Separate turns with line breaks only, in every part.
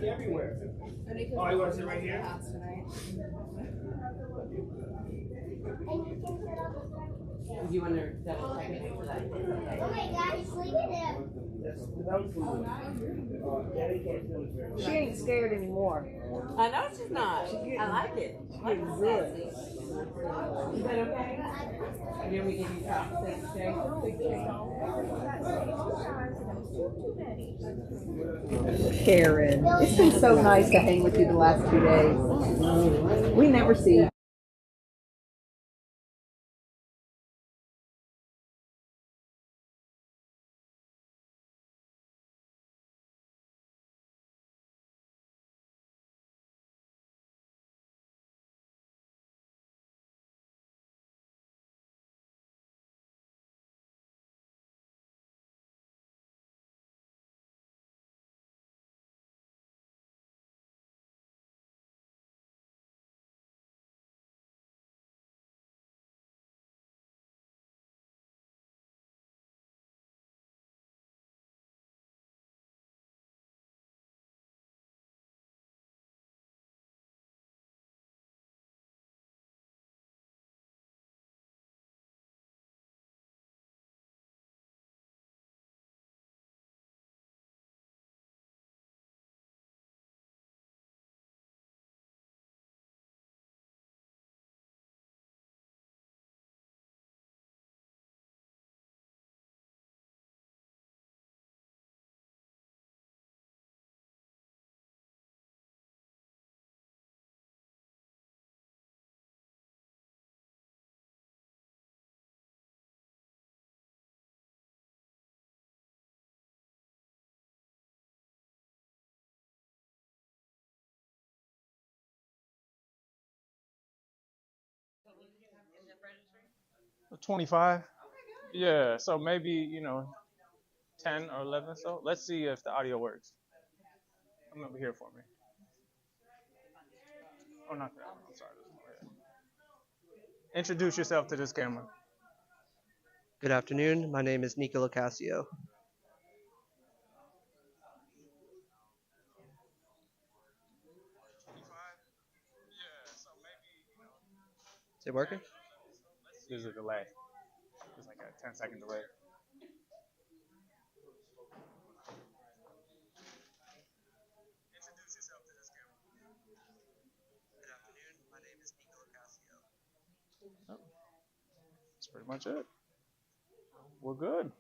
Everywhere. Oh, you want to sit right here?
Do you want to double check and make sure that?
Oh my God, he's sleeping there.
She ain't scared anymore.
I know she's not. I like it.
She's getting good.
Is that okay? And then we give you top six shake.
Karen, it's been so nice to hang with you the last 2 days. We never see
$25. Yeah, so maybe 10 or 11. So let's see if the audio works. Come over here for me. Oh, not that one. I'm sorry. This one right here. Introduce yourself to this camera.
Good afternoon. My name is Nico Locasio. Is it working?
There's a delay. There's like a 10-second delay. Introduce yourself to this camera.
Good afternoon. My name is Nico Locasio.
That's pretty much it. We're good.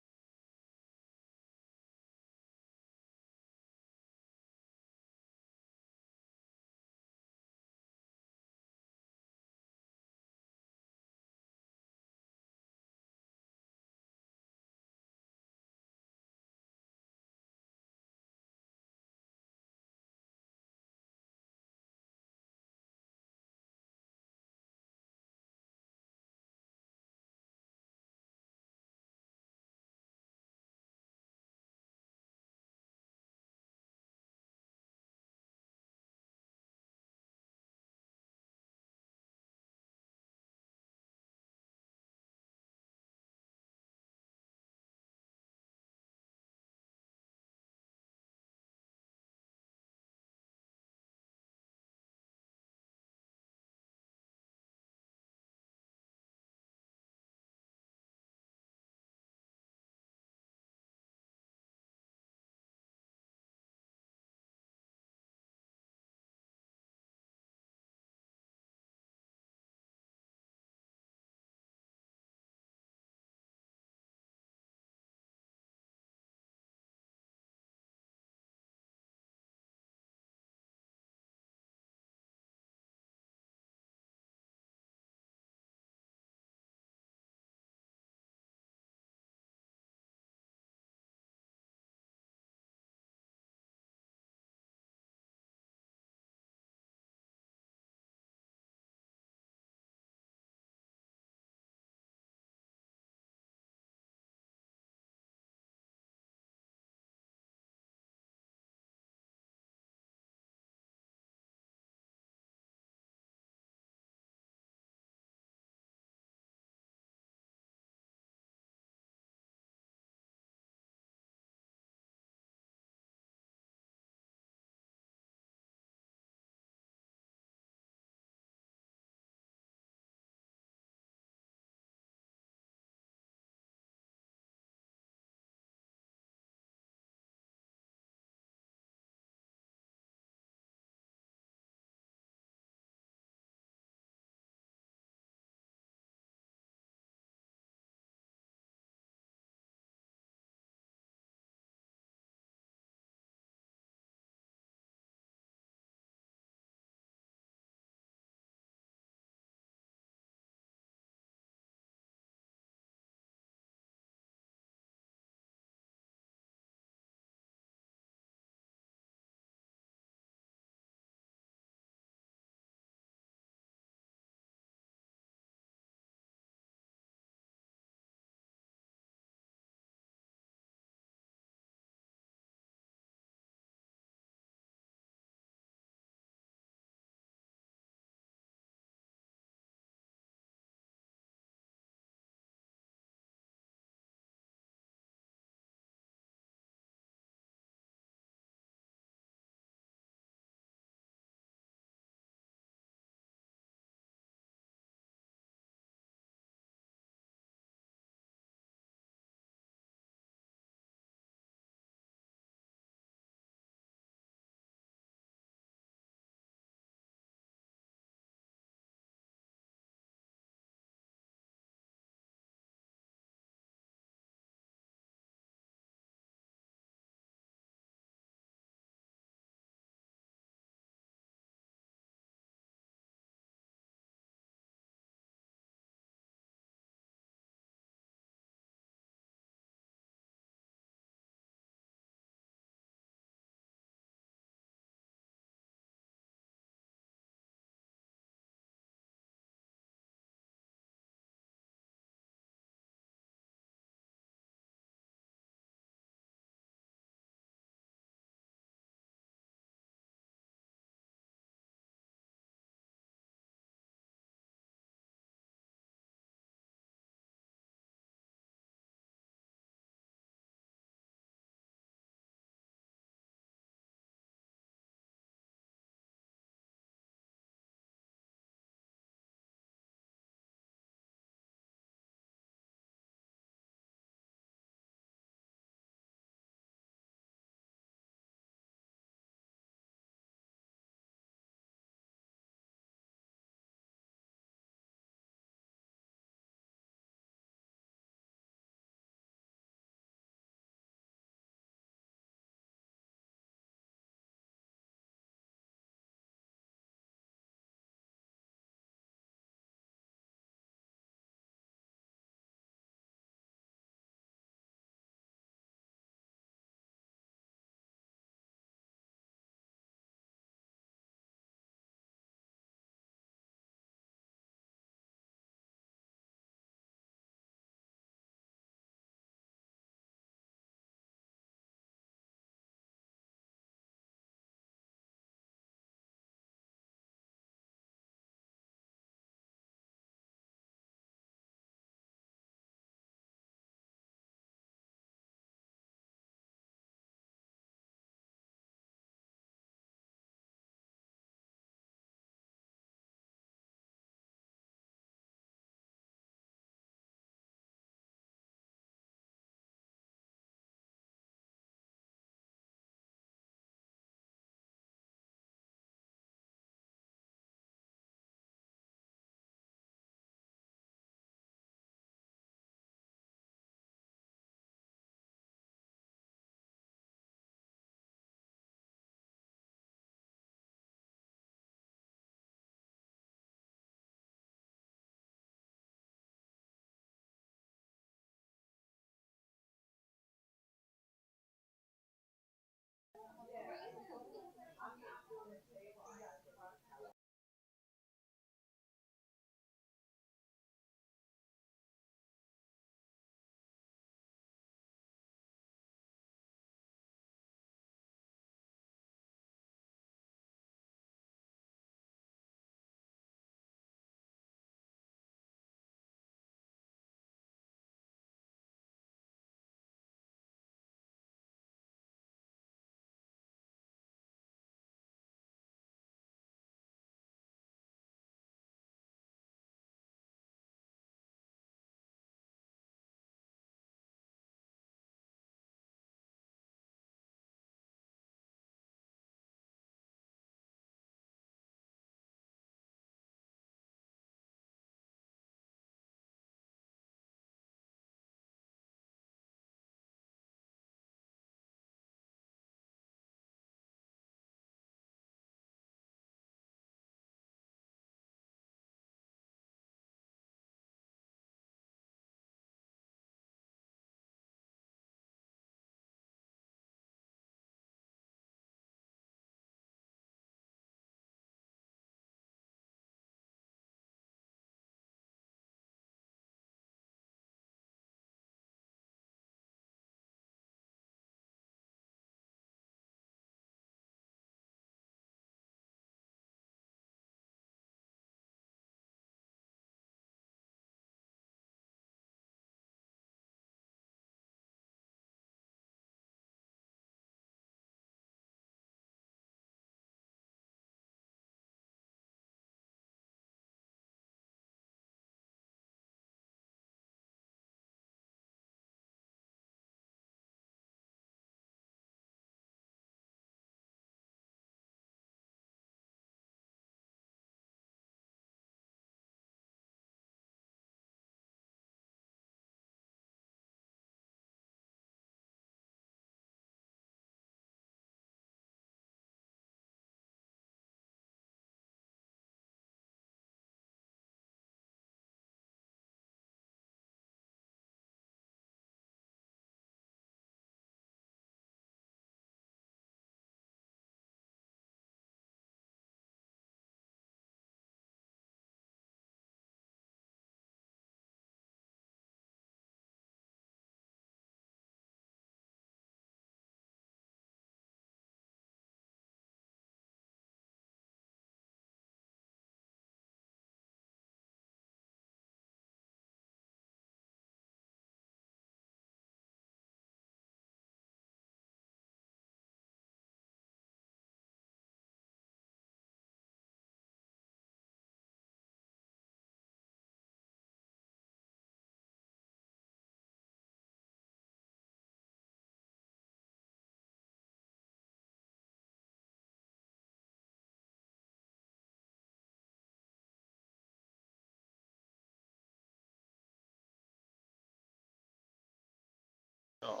Oh,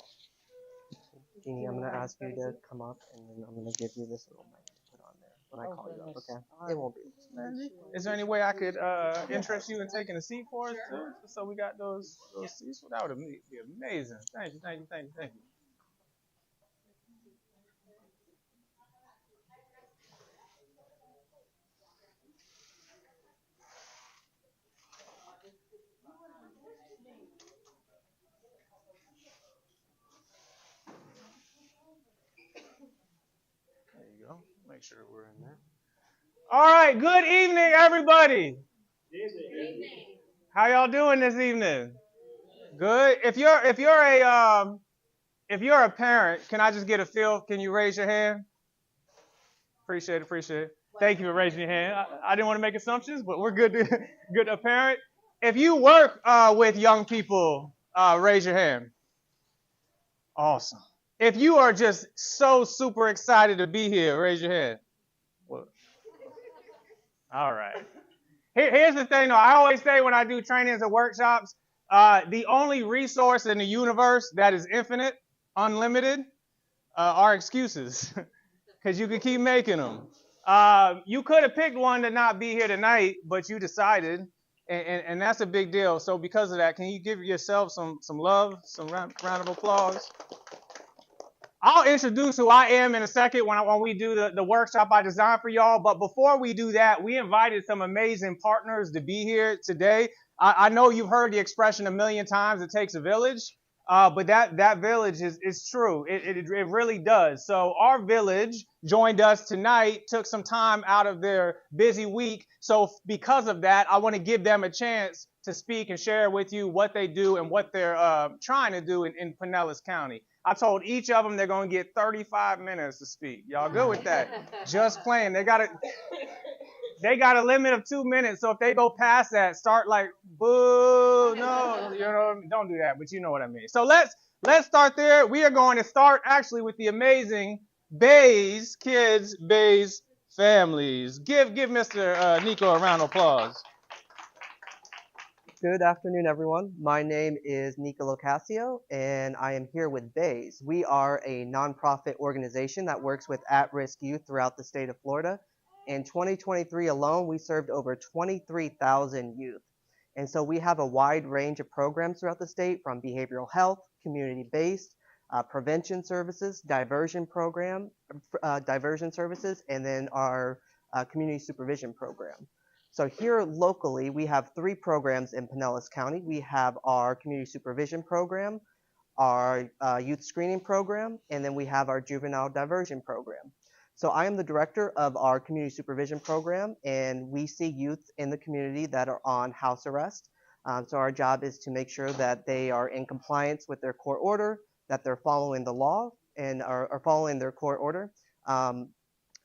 Jeannie, I'm going to ask you to come up, and then I'm going to give you this little mic to put on there when I call you up, okay? It won't be.
is there any way I could interest you in taking a seat for us too? So we got those seats. Well, that would be amazing. Thank you, thank you, thank you, thank you. There you go. Make sure we're in there. All right. Good evening, everybody. How y'all doing this evening? Good. If you're a parent, can I just get a feel? Can you raise your hand? Appreciate it. Appreciate it. Thank you for raising your hand. I didn't want to make assumptions, but we're good. Good. A parent. If you work with young people, raise your hand. Awesome. If you are just so super excited to be here, raise your hand. Well, all right. Here's the thing, though. I always say when I do trainings and workshops, the only resource in the universe that is infinite, unlimited, are excuses, because you can keep making them. You could have picked one to not be here tonight, but you decided, and that's a big deal. So because of that, can you give yourself some love, some round of applause? I'll introduce who I am in a second when we do the workshop I designed for y'all. But before we do that, we invited some amazing partners to be here today. I know you've heard the expression a million times, it takes a village. But that village is true. It really does. So our village joined us tonight, took some time out of their busy week. So because of that, I want to give them a chance to speak and share with you what they do and what they're trying to do in Pinellas County. I told each of them they're going to get 35 minutes to speak. Y'all good with that? Just playing. They got a limit of 2 minutes. So if they go past that, start like, boo, no, don't do that. But you know what I mean. So let's start there. We are going to start actually with the amazing Bays kids, Bays families. Give Mr. Nico a round of applause.
Good afternoon, everyone. My name is Nico Locasio, and I am here with Bays. We are a nonprofit organization that works with at-risk youth throughout the state of Florida. In 2023 alone, we served over 23,000 youth. And so we have a wide range of programs throughout the state, from behavioral health, community-based, prevention services, diversion services, and then our community supervision program. So here locally, we have 3 programs in Pinellas County. We have our community supervision program, our youth screening program, and then we have our juvenile diversion program. So I am the director of our community supervision program, and we see youth in the community that are on house arrest. So our job is to make sure that they are in compliance with their court order, that they're following the law and are following their court order.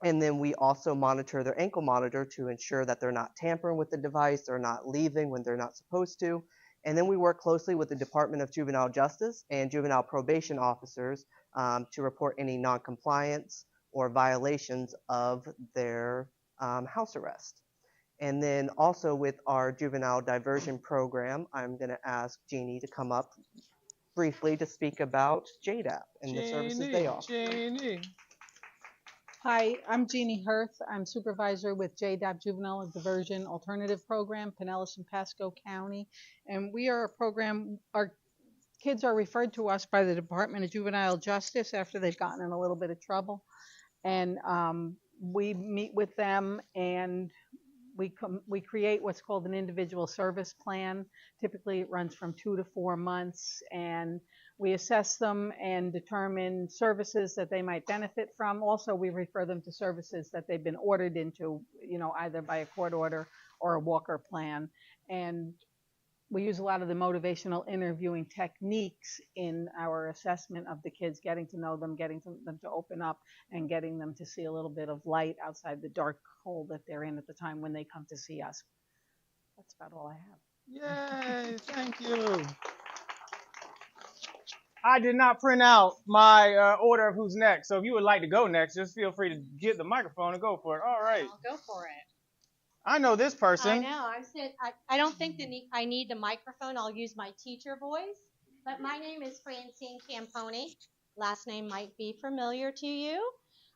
And then we also monitor their ankle monitor to ensure that they're not tampering with the device, they're not leaving when they're not supposed to. And then we work closely with the Department of Juvenile Justice and juvenile probation officers to report any noncompliance or violations of their house arrest. And then also with our juvenile diversion program, I'm going to ask Jeannie to come up briefly to speak about JDAP and the services they offer.
Jeannie.
Hi, I'm Jeannie Hirth. I'm supervisor with JDAP Juvenile Diversion Alternative Program, Pinellas and Pasco County. And we are a program, our kids are referred to us by the Department of Juvenile Justice after they've gotten in a little bit of trouble. And we meet with them and we create what's called an individual service plan. Typically it runs from 2 to 4 months, and we assess them and determine services that they might benefit from. Also, we refer them to services that they've been ordered into, either by a court order or a Walker plan. And we use a lot of the motivational interviewing techniques in our assessment of the kids, getting to know them, getting them to open up, and getting them to see a little bit of light outside the dark hole that they're in at the time when they come to see us. That's about all I have.
Yay, thank you. I did not print out my order of who's next, so if you would like to go next, just feel free to get the microphone and go for it. All right.
I'll go for it.
I know this person.
I know. I don't think I need the microphone. I'll use my teacher voice. but my name is Francine Camponi. Last name might be familiar to you.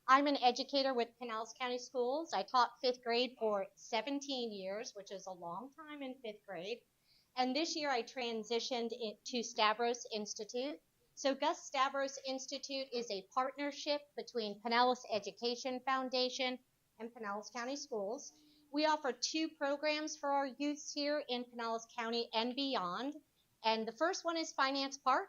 I'm an educator with Pinellas County Schools. I taught fifth grade for 17 years, which is a long time in fifth grade. And this year I transitioned to Stavros Institute. So Gus Stavros Institute is a partnership between Pinellas Education Foundation and Pinellas County Schools. We offer 2 programs for our youths here in Pinellas County and beyond. And the first one is Finance Park.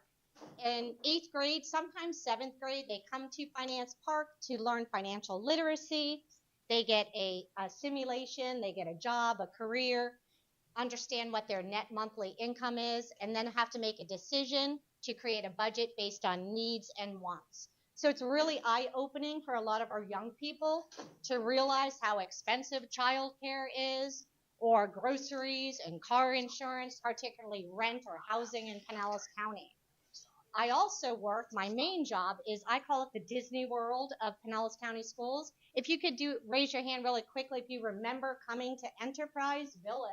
In 8th grade, sometimes 7th grade, they come to Finance Park to learn financial literacy. They get a simulation, they get a job, a career, understand what their net monthly income is, and then have to make a decision to create a budget based on needs and wants. So it's really eye-opening for a lot of our young people to realize how expensive childcare is, or groceries and car insurance, particularly rent or housing in Pinellas County. I also work, my main job is, I call it the Disney World of Pinellas County Schools. If you could raise your hand really quickly if you remember coming to Enterprise Village.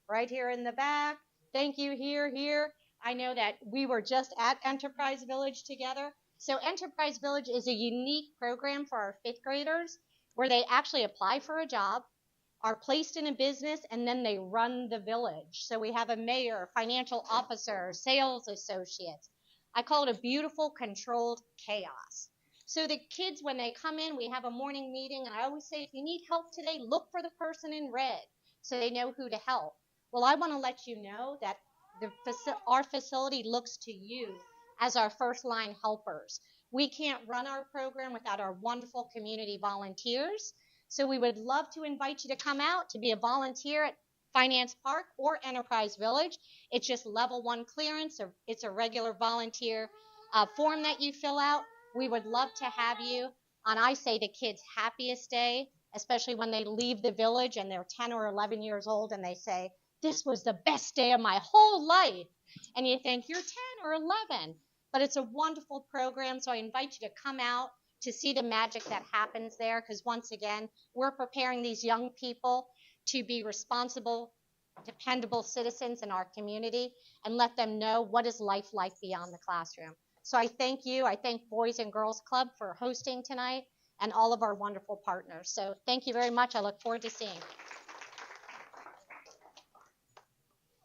Right here in the back. Thank you, here. I know that we were just at Enterprise Village together. So Enterprise Village is a unique program for our 5th graders where they actually apply for a job, are placed in a business, and then they run the village. So we have a mayor, financial officer, sales associates. I call it a beautiful, controlled chaos. So the kids, when they come in, we have a morning meeting, and I always say, if you need help today, look for the person in red so they know who to help. Well, I want to let you know that our facility looks to you as our first-line helpers. We can't run our program without our wonderful community volunteers. So we would love to invite you to come out to be a volunteer at Finance Park or Enterprise Village. It's just level 1 clearance. It's a regular volunteer form that you fill out. We would love to have you on, I say, the kids' happiest day, especially when they leave the village and they're 10 or 11 years old and they say, this was the best day of my whole life. And you think you're 10 or 11, but it's a wonderful program. So I invite you to come out to see the magic that happens there, because once again, we're preparing these young people to be responsible, dependable citizens in our community and let them know what is life like beyond the classroom. So I thank you. I thank Boys and Girls Club for hosting tonight and all of our wonderful partners. So thank you very much. I look forward to seeing you.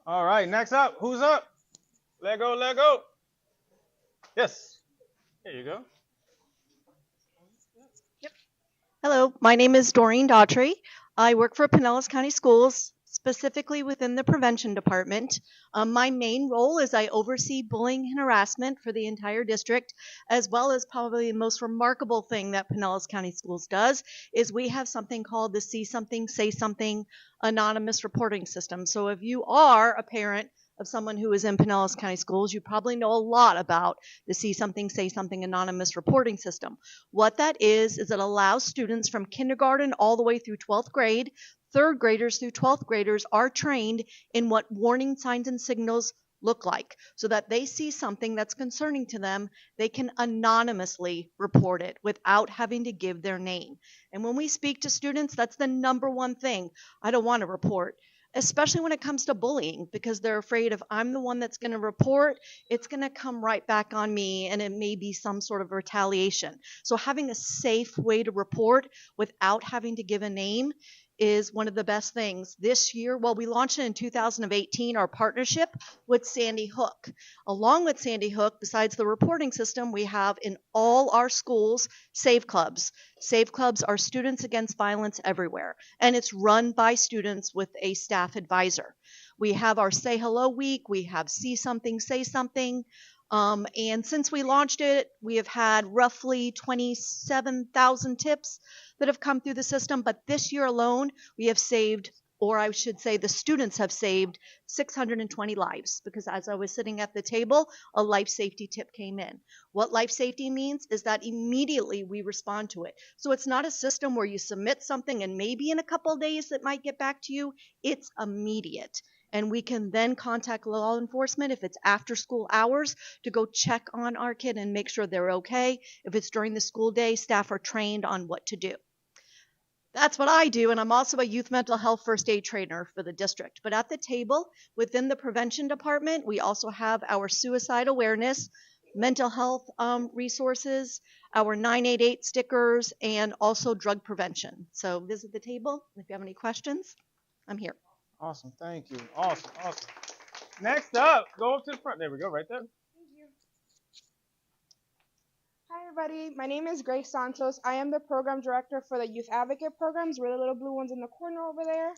All right, next up, who's up? Let go. Yes, here you go.
Hello, my name is Doreen Daughtry. I work for Pinellas County Schools, specifically within the prevention department. My main role is I oversee bullying and harassment for the entire district, as well as probably the most remarkable thing that Pinellas County Schools does is we have something called the See Something, Say Something anonymous reporting system. So if you are a parent of someone who is in Pinellas County Schools, you probably know a lot about the See Something, Say Something anonymous reporting system. What that is it allows students from kindergarten all the way through 12th grade, 3rd graders through 12th graders are trained in what warning signs and signals look like, so that they see something that's concerning to them, they can anonymously report it without having to give their name. And when we speak to students, that's the number one thing. I don't want to report, especially when it comes to bullying, because they're afraid if I'm the one that's going to report, it's going to come right back on me and it may be some sort of retaliation. So having a safe way to report without having to give a name is one of the best things. This year, well, we launched it in 2018, our partnership with Sandy Hook. Along with Sandy Hook, besides the reporting system, we have in all our schools Save Clubs. Save Clubs are Students Against Violence Everywhere, and it's run by students with a staff advisor. We have our Say Hello Week. We have See Something, Say Something. And since we launched it, we have had roughly 27,000 tips that have come through the system. But this year alone, we have saved, or I should say the students have saved 620 lives, because as I was sitting at the table, a life safety tip came in. What life safety means is that immediately we respond to it. So it's not a system where you submit something and maybe in a couple of days it might get back to you. It's immediate. And we can then contact law enforcement if it's after school hours to go check on our kid and make sure they're okay. If it's during the school day, staff are trained on what to do. That's what I do, and I'm also a youth mental health first aid trainer for the district. But at the table, within the prevention department, we also have our suicide awareness, mental health resources, our 988 stickers, and also drug prevention. So visit the table. If you have any questions, I'm here.
Awesome. Thank you. Awesome. Awesome. Next up, go up to the front. There we go, right there.
Thank you. Hi, everybody. My name is Grace Santos. I am the program director for the Youth Advocate Programs. We're the little blue ones in the corner over there.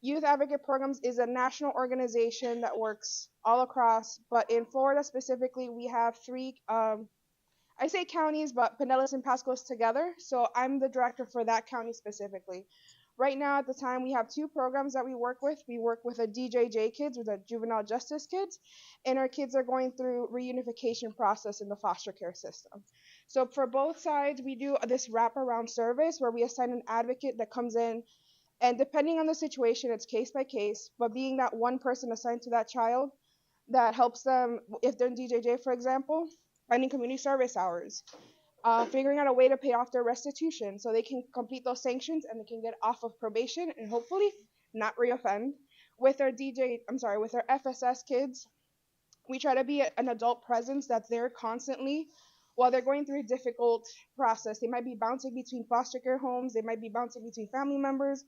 Youth Advocate Programs is a national organization that works all across, but in Florida specifically, we have three, I say counties, but Pinellas and Pasco together. So I'm the director for that county specifically. Right now, at the time, we have two programs that we work with. We work with the DJJ kids, or the juvenile justice kids, and our kids are going through reunification process in the foster care system. So for both sides, we do this wraparound service where we assign an advocate that comes in, and depending on the situation, it's case by case, but being that one person assigned to that child that helps them, if they're in DJJ, for example, finding community service hours, figuring out a way to pay off their restitution so they can complete those sanctions and they can get off of probation and hopefully not reoffend. With our with our FSS kids, we try to be an adult presence that's there constantly while they're going through a difficult process. They might be bouncing between foster care homes, they might be bouncing between family members.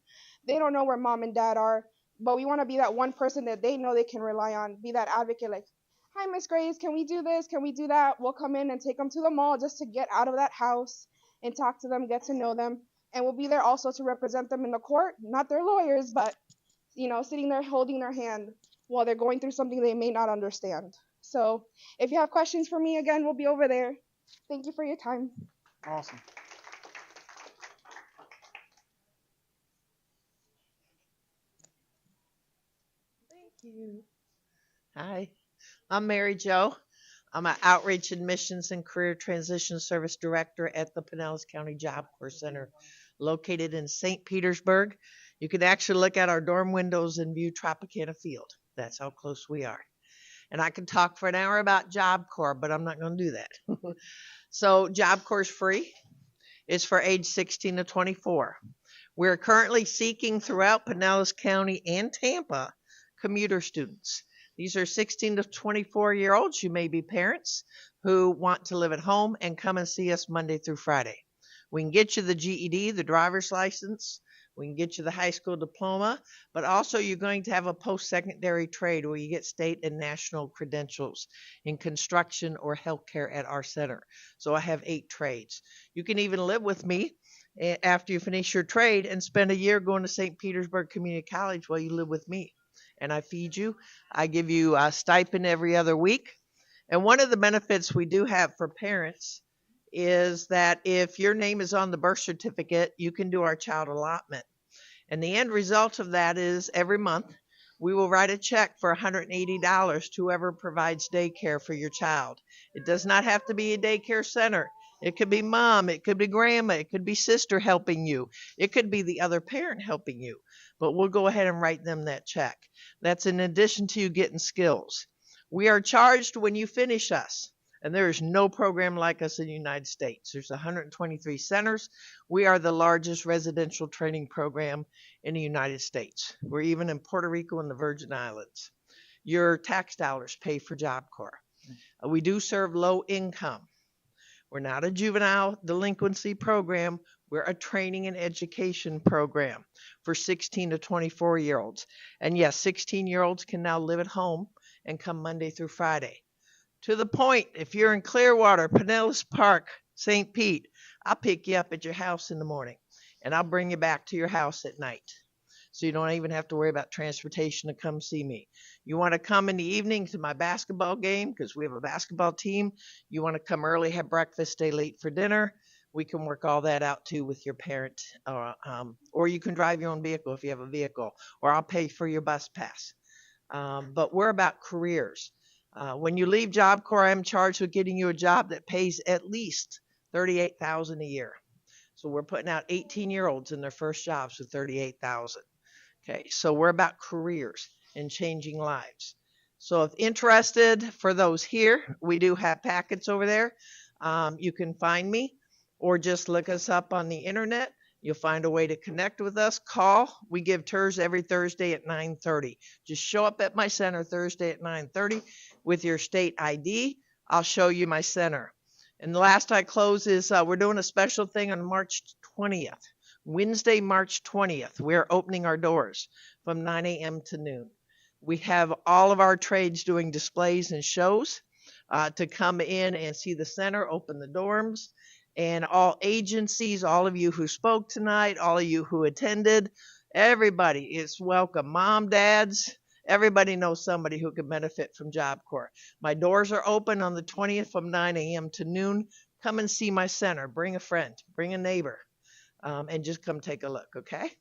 They don't know where mom and dad are, but we want to be that one person that they know they can rely on, be that advocate, like, hi, Miss Grace, can we do this? Can we do that? We'll come in and take them to the mall just to get out of that house and talk to them, get to know them. And we'll be there also to represent them in the court, not their lawyers, but, sitting there holding their hand while they're going through something they may not understand. So if you have questions for me, again, we'll be over there. Thank you for your time.
Awesome.
Thank you. Hi. I'm Mary Jo. I'm an Outreach Admissions and Career Transition Service Director at the Pinellas County Job Corps Center, located in St. Petersburg. You can actually look out our dorm windows and view Tropicana Field. That's how close we are. And I could talk for an hour about Job Corps, but I'm not going to do that. So Job Corps is free. It's for age 16 to 24. We're currently seeking throughout Pinellas County and Tampa commuter students. These are 16 to 24-year-olds. You may be parents who want to live at home and come and see us Monday through Friday. We can get you the GED, the driver's license. We can get you the high school diploma, but also you're going to have a post-secondary trade where you get state and national credentials in construction or healthcare at our center. So I have 8 trades. You can even live with me after you finish your trade and spend a year going to St. Petersburg Community College while you live with me. And I feed you. I give you a stipend every other week. And one of the benefits we do have for parents is that if your name is on the birth certificate, you can do our child allotment. And the end result of that is every month we will write a check for $180 to whoever provides daycare for your child. It does not have to be a daycare center. It could be mom, it could be grandma, it could be sister helping you. It could be the other parent helping you. But we'll go ahead and write them that check. That's in addition to you getting skills. We are charged when you finish us. And there is no program like us in the United States. There's 123 centers. We are the largest residential training program in the United States. We're even in Puerto Rico and the Virgin Islands. Your tax dollars pay for Job Corps. We do serve low income. We're not a juvenile delinquency program. We're a training and education program for 16 to 24-year-olds. And yes, 16-year-olds can now live at home and come Monday through Friday. To the point, if you're in Clearwater, Pinellas Park, St. Pete, I'll pick you up at your house in the morning, and I'll bring you back to your house at night. So you don't even have to worry about transportation to come see me. You want to come in the evening to my basketball game, because we have a basketball team. You want to come early, have breakfast, stay late for dinner. We can work all that out too with your parent, or you can drive your own vehicle if you have a vehicle, or I'll pay for your bus pass. But we're about careers. When you leave Job Corps, I'm charged with getting you a job that pays at least $38,000 a year. So we're putting out 18-year-olds in their first jobs with $38,000. Okay, so we're about careers and changing lives. So if interested, for those here, we do have packets over there. You can find me or just look us up on the internet. You'll find a way to connect with us. Call. We give tours every Thursday at 9:30. Just show up at my center Thursday at 9:30 with your state ID. I'll show you my center. And the last I close is we're doing a special thing on March 20th. Wednesday, March 20th. We're opening our doors from 9 a.m. to noon. We have all of our trades doing displays and shows to come in and see the center, open the dorms, and all agencies, all of you who spoke tonight, all of you who attended, everybody is welcome. Mom, dads, everybody knows somebody who could benefit from Job Corps. My doors are open on the 20th from 9 a.m. to noon. Come and see my center. Bring a friend, bring a neighbor, and just come take a look, okay?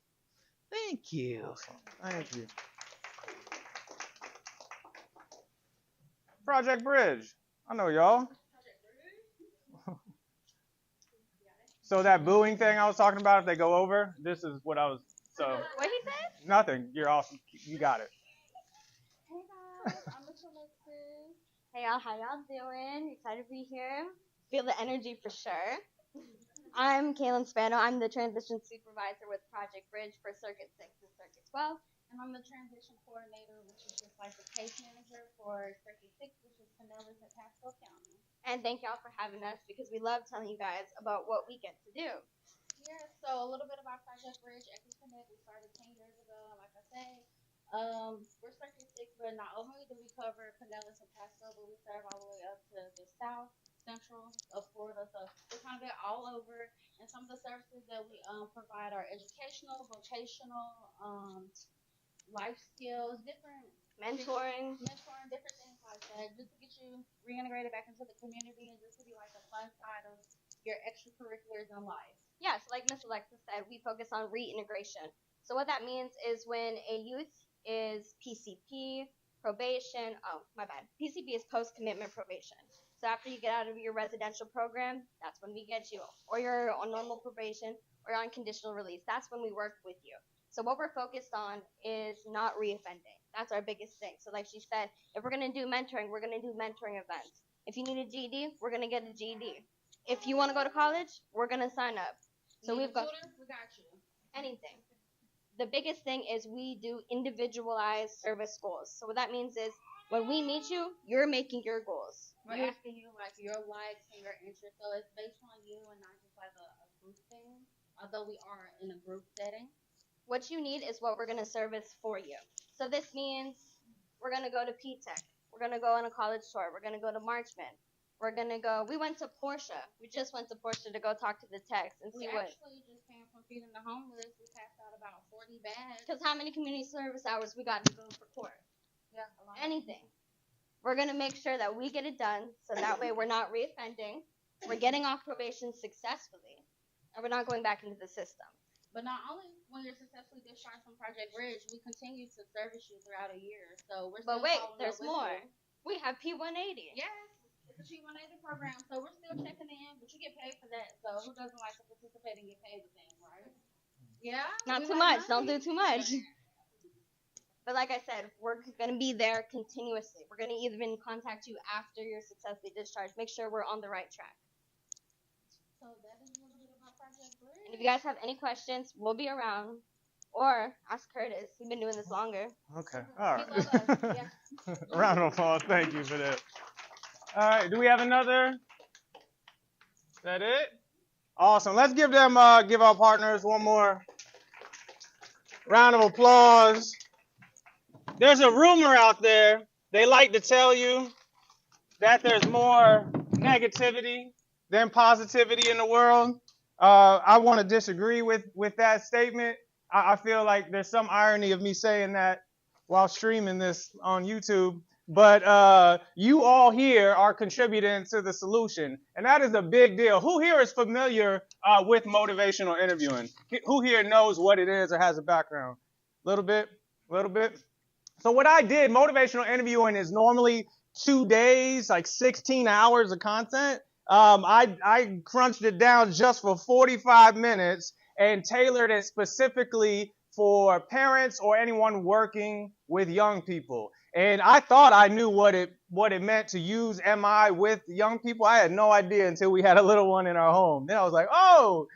Thank you.
Awesome. Thank you. Project Bridge. I know y'all. So that booing thing I was talking about, if they go over, this is what I was, so.
What he said?
Nothing. You're awesome. You got it.
Hey guys, I'm Miss Alexis. Hey y'all, how y'all doing? Excited to be here. Feel the energy for sure. I'm Kaylin Spano. I'm the transition supervisor with Project Bridge for Circuit 6 and Circuit 12. And I'm the transition coordinator, which is just like the case manager for Circuit 6, which is Pinellas and Pasco County. And thank y'all for having us because we love telling you guys about what we get to do. Yeah, so a little bit about Project Bridge. Equity Connect, we started 10 years ago, like I said. We're Circuit 6, but not only do we cover Pinellas and Pasco, but we serve all the way up to the south, central of Florida. So we kind of get all over. And some of the services that we provide are educational, vocational, life skills, different mentoring, different things like that, just to get you reintegrated back into the community and just to be like the fun side of your extracurriculars in life. Yes, like Miss Alexa said, we focus on reintegration. So what that means is when a youth is PCP, probation, PCP is post-commitment probation. So after you get out of your residential program, that's when we get you. Or you're on normal probation or on conditional release. That's when we work with you. So what we're focused on is not reoffending. That's our biggest thing. So like she said, if we're going to do mentoring, we're going to do mentoring events. If you need a GED, we're going to get a GED. If you want to go to college, we're going to sign up. So we've got we got you. Anything. The biggest thing is we do individualized service goals. So what that means is when we meet you, you're making your goals. We're asking you like your likes and your interests. So it's based on you and not just like a group thing, although we are in a group setting. What you need is what we're going to service for you. So this means we're going to go to P-Tech. We're going to go on a college tour. We're going to go to Marchman. We're going to go, we went to Portia. We just went to Portia to go talk to the techs and see what. We actually just came from feeding the homeless. We passed out about 40 bags. Because how many community service hours we got to go for court? Yeah, a lot. Anything. We're going to make sure that we get it done so that way we're not reoffending. We're getting off probation successfully. And we're not going back into the system. But not only when you're successfully discharged from Project Bridge, we continue to service you throughout a year. So we're still. But wait, there's more. We have P180. Yes, it's a P180 program. So we're still checking in, but you get paid for that. So who doesn't like to participate and get paid with things, right? Yeah. Not too much. Don't do too much. But like I said, we're going to be there continuously. We're going to even contact you after you're successfully discharged. Make sure we're on the right track. So that is a little bit about Project Bridge. And if you guys have any questions, we'll be around. Or ask Curtis. He's been doing this longer.
Okay. All right.
Yeah.
Round of applause. Thank you for that. All right. Do we have another? Is that it? Awesome. Let's give them, give our partners one more round of applause. There's a rumor out there. They like to tell you that there's more negativity than positivity in the world. I want to disagree with that statement. I feel like there's some irony of me saying that while streaming this on YouTube. But you all here are contributing to the solution, and that is a big deal. Who here is familiar with motivational interviewing? Who here knows what it is or has a background? A little bit? So what I did, motivational interviewing is normally 2 days, like 16 hours of content. I crunched it down just for 45 minutes and tailored it specifically for parents or anyone working with young people. And I thought I knew what it meant to use MI with young people. I had no idea until we had a little one in our home. Then I was like, oh,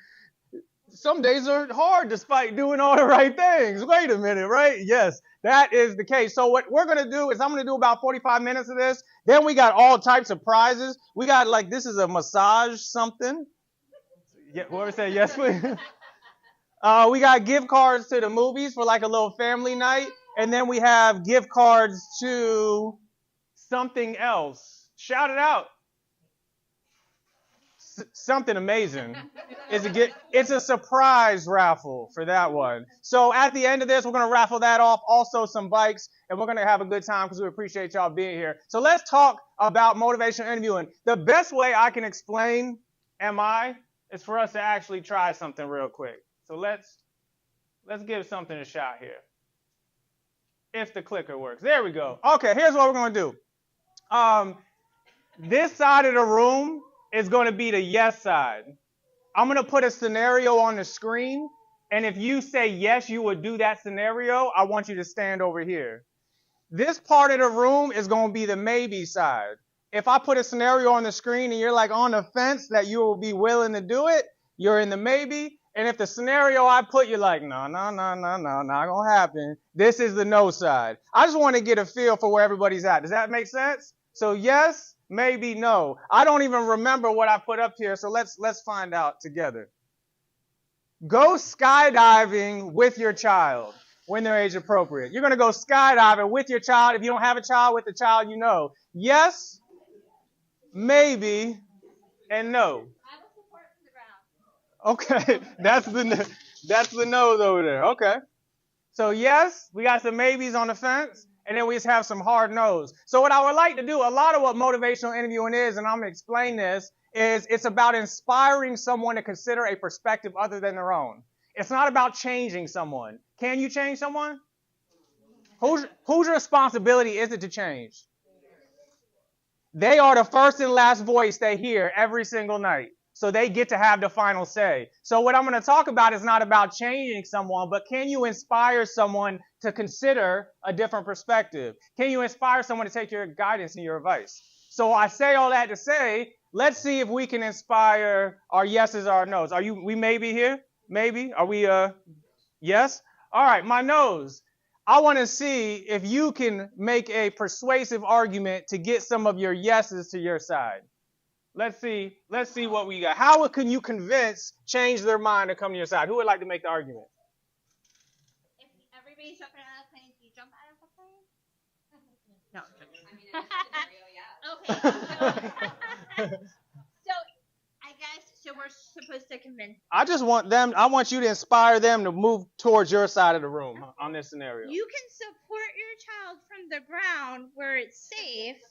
Some days are hard despite doing all the right things. Wait a minute, right? Yes, that is the case. So what we're going to do is I'm going to do about 45 minutes of this. Then we got all types of prizes. We got like, this is a massage something. Yeah, what was that? Yes, please. We got gift cards to the movies for like a little family night. And then we have gift cards to something else. Shout it out. Something amazing. It's a surprise raffle for that one. So at the end of this, we're going to raffle that off. Also some bikes, and we're going to have a good time because we appreciate y'all being here. So let's talk about motivational interviewing. The best way I can explain MI is for us to actually try something real quick. So let's give something a shot here. If the clicker works. There we go. Okay, here's what we're going to do. This side of the room is going to be the yes side. I'm going to put a scenario on the screen, and if you say yes, you would do that scenario, I want you to stand over here. This part of the room is going to be the maybe side. If I put a scenario on the screen and you're like on the fence that you will be willing to do it, you're in the maybe. And if the scenario I put, you're like, no, not going to happen. This is the no side. I just want to get a feel for where everybody's at. Does that make sense? So yes, maybe no. I don't even remember what I put up here, so let's find out together. Go skydiving with your child when they're age appropriate. You're going to go skydiving with your child. If you don't have a child, with the child you know. Yes, maybe, and no. Okay, that's the no's over there. Okay. So yes, we got some maybes on the fence, and then we just have some hard no's. So what I would like to do, a lot of what motivational interviewing is, and I'm going to explain this, is it's about inspiring someone to consider a perspective other than their own. It's not about changing someone. Can you change someone? Whose responsibility is it to change? They are the first and last voice they hear every single night. So they get to have the final say. So what I'm going to talk about is not about changing someone, but can you inspire someone to consider a different perspective? Can you inspire someone to take your guidance and your advice? So I say all that to say, let's see if we can inspire our yeses or our nos. We maybe here? Maybe? Are we, yes? All right, my nos. I want to see if you can make a persuasive argument to get some of your yeses to your side. Let's see what we got. How can you change their mind to come to your side? Who would like to make the argument?
If everybody's jumping out of the plane, do you jump out of the plane? No. Okay. So I guess we're supposed to convince.
I want you to inspire them to move towards your side of the room on this scenario.
You can support your child from the ground where it's safe.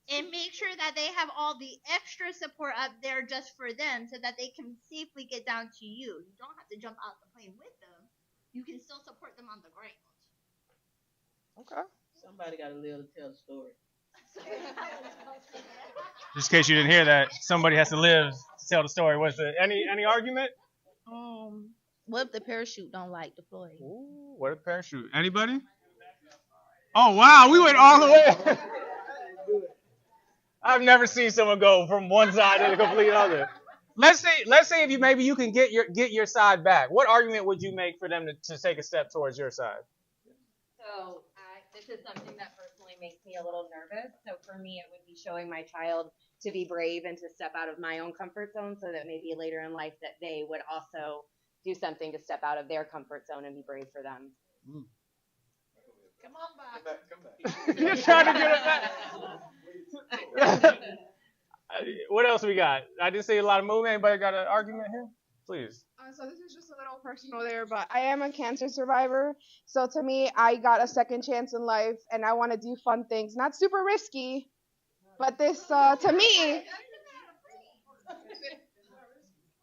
And make sure that they have all the extra support up there just for them so that they can safely get down to you. You don't have to jump out the plane with them. You can still support them on the ground.
Okay.
Somebody got to live to tell the story.
Just in case you didn't hear that, somebody has to live to tell the story. What's it? Any argument?
What if the parachute don't like deploy?
Ooh, what if parachute? Anybody? Oh, wow. We went all the way. I've never seen someone go from one side to the complete other. Let's say if maybe you can get your side back. What argument would you make for them to take a step towards your side?
So this is something that personally makes me a little nervous. So for me, it would be showing my child to be brave and to step out of my own comfort zone, so that maybe later in life that they would also do something to step out of their comfort zone and be brave for them.
Come on back. Come back.
You're trying to get it back. What else we got? I didn't see a lot of movement. Anybody got an argument here? Please.
So this is just a little personal there, but I am a cancer survivor. So to me, I got a second chance in life, and I want to do fun things. Not super risky, but this, to me,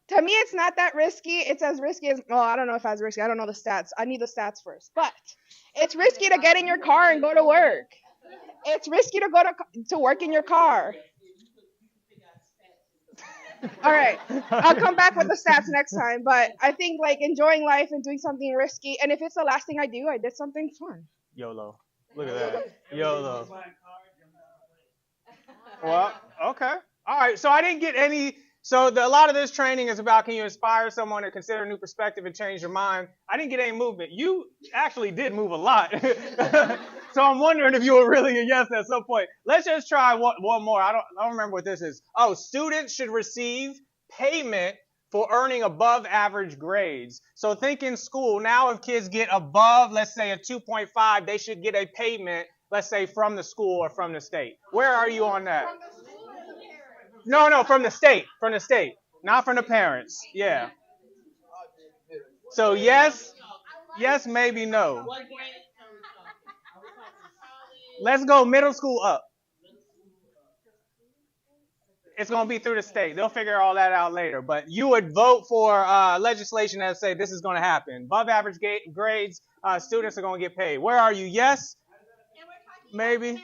it's not that risky. It's as risky as, well, I don't know if it's risky. I don't know the stats. I need the stats first. But it's risky to get in your car and go to work. It's risky to go to work in your car. All right, I'll come back with the stats next time. But I think like enjoying life and doing something risky, and if it's the last thing I do, I did something fun.
YOLO. Look at that. YOLO. Well, okay. All right. So I didn't get So a lot of this training is about, can you inspire someone to consider a new perspective and change their mind? I didn't get any movement. You actually did move a lot. So I'm wondering if you were really a yes at some point. Let's just try one more. I don't remember what this is. Oh, students should receive payment for earning above average grades. So think in school. Now if kids get above, let's say a 2.5, they should get a payment, let's say from the school or from the state. Where are you on that? No, from the state. From the state. Not from the parents. Yeah. So yes, maybe no. Let's go middle school up. It's going to be through the state. They'll figure all that out later. But you would vote for legislation that say this is going to happen. Above average grades, students are going to get paid. Where are you? Yes? Maybe?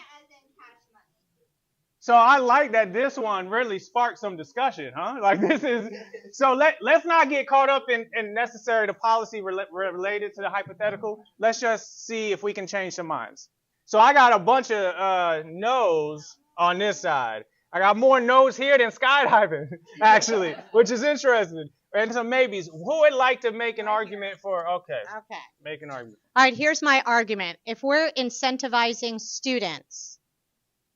So I like that this one really sparked some discussion, huh? Like this is, so let's not get caught up in necessary the policy related to the hypothetical. Let's just see if we can change some minds. So I got a bunch of no's on this side. I got more no's here than skydiving, actually, which is interesting. And some maybes. Who would like to make an argument for, okay. Make an argument.
All right, here's my argument. If we're incentivizing students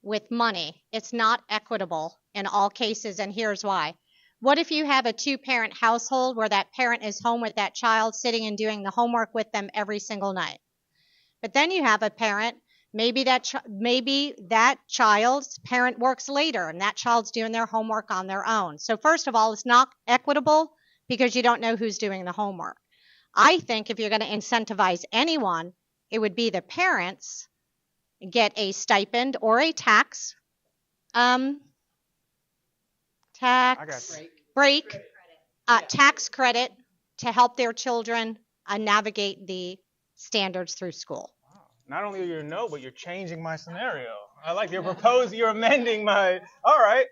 with money, it's not equitable in all cases, and here's why. What if you have a two-parent household where that parent is home with that child, sitting and doing the homework with them every single night? But then you have a parent, maybe that child's parent works later, and that child's doing their homework on their own. So first of all, it's not equitable because you don't know who's doing the homework. I think if you're going to incentivize anyone, it would be the parents get a stipend or a tax credit to help their children navigate the standards through school.
Wow. Not only are you no, but you're changing my scenario. I like you're amending my. All right,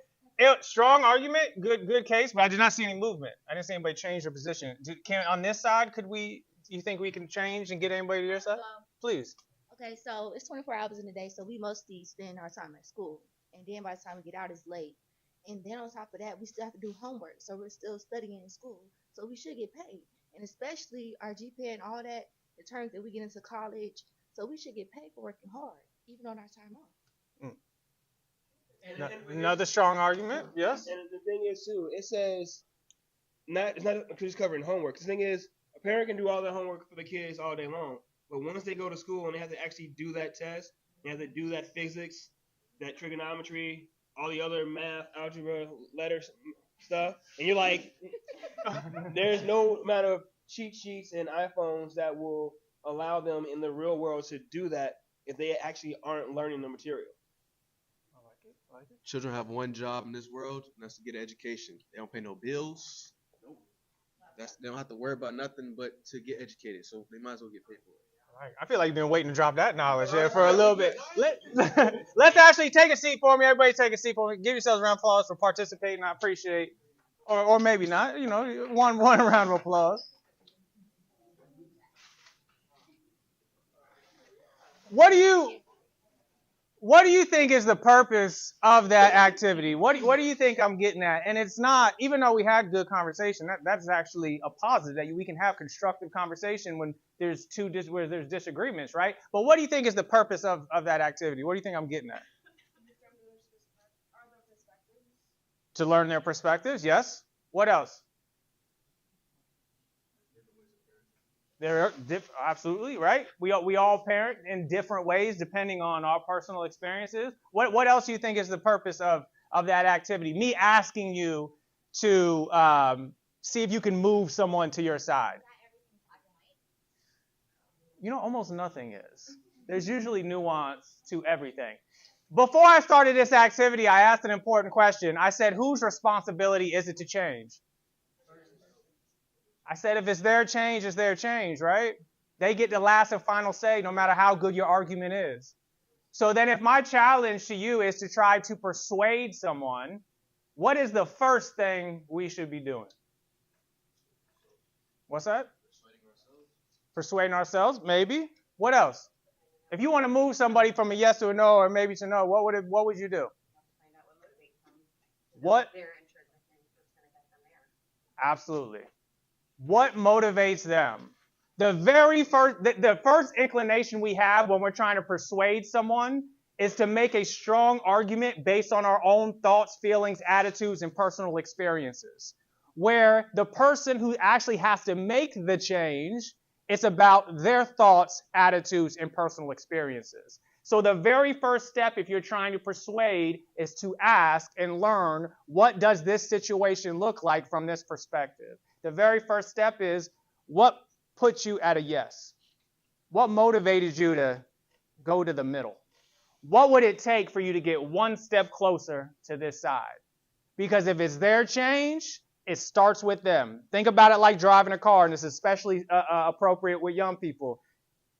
strong argument, good case, but I did not see any movement. I didn't see anybody change their position. On this side, you think we can change and get anybody to your side? Please.
Okay, so it's 24 hours in a day, so we mostly spend our time at school. And then by the time we get out, it's late. And then on top of that, we still have to do homework. So we're still studying in school. So we should get paid. And especially our GPA and all that determines that we get into college. So we should get paid for working hard, even on our time off.
Another strong argument, yes?
And the thing is, too, it says, it's not just covering homework. The thing is, a parent can do all their homework for the kids all day long. But once they go to school and they have to actually do that test, they have to do that physics, that trigonometry, all the other math, algebra, letters, stuff, and you're like, there's no amount of cheat sheets and iPhones that will allow them in the real world to do that if they actually aren't learning the material.
I like it. Children have one job in this world, and that's to get an education. They don't pay no bills. They don't have to worry about nothing but to get educated, so they might as well get paid for it.
I feel like you've been waiting to drop that knowledge there for a little bit. Let's actually take a seat for me. Everybody take a seat for me. Give yourselves a round of applause for participating. I appreciate, or maybe not. One round of applause. What do you think is the purpose of that activity? What do you think I'm getting at? And it's not, even though we had good conversation, that's actually a positive, that we can have constructive conversation when there's where there's disagreements, right? But what do you think is the purpose of that activity? What do you think I'm getting at? To learn their perspectives, yes. What else? Absolutely, right? We all parent in different ways depending on our personal experiences. What else do you think is the purpose of that activity? Me asking you to see if you can move someone to your side. Almost nothing is. There's usually nuance to everything. Before I started this activity, I asked an important question. I said, whose responsibility is it to change? I said, if it's their change, it's their change, right? They get the last and final say, no matter how good your argument is. So then if my challenge to you is to try to persuade someone, what is the first thing we should be doing? What's that? Persuading ourselves, maybe. What else? If you want to move somebody from a yes to a no or maybe to no, what would you do? What? Absolutely. What motivates them? The first inclination we have when we're trying to persuade someone is to make a strong argument based on our own thoughts, feelings, attitudes, and personal experiences. Where the person who actually has to make the change, it's about their thoughts, attitudes, and personal experiences. So the very first step, if you're trying to persuade, is to ask and learn, what does this situation look like from this perspective? The very first step is, what put you at a yes? What motivated you to go to the middle? What would it take for you to get one step closer to this side? Because if it's their change, it starts with them. Think about it like driving a car, and it's especially appropriate with young people.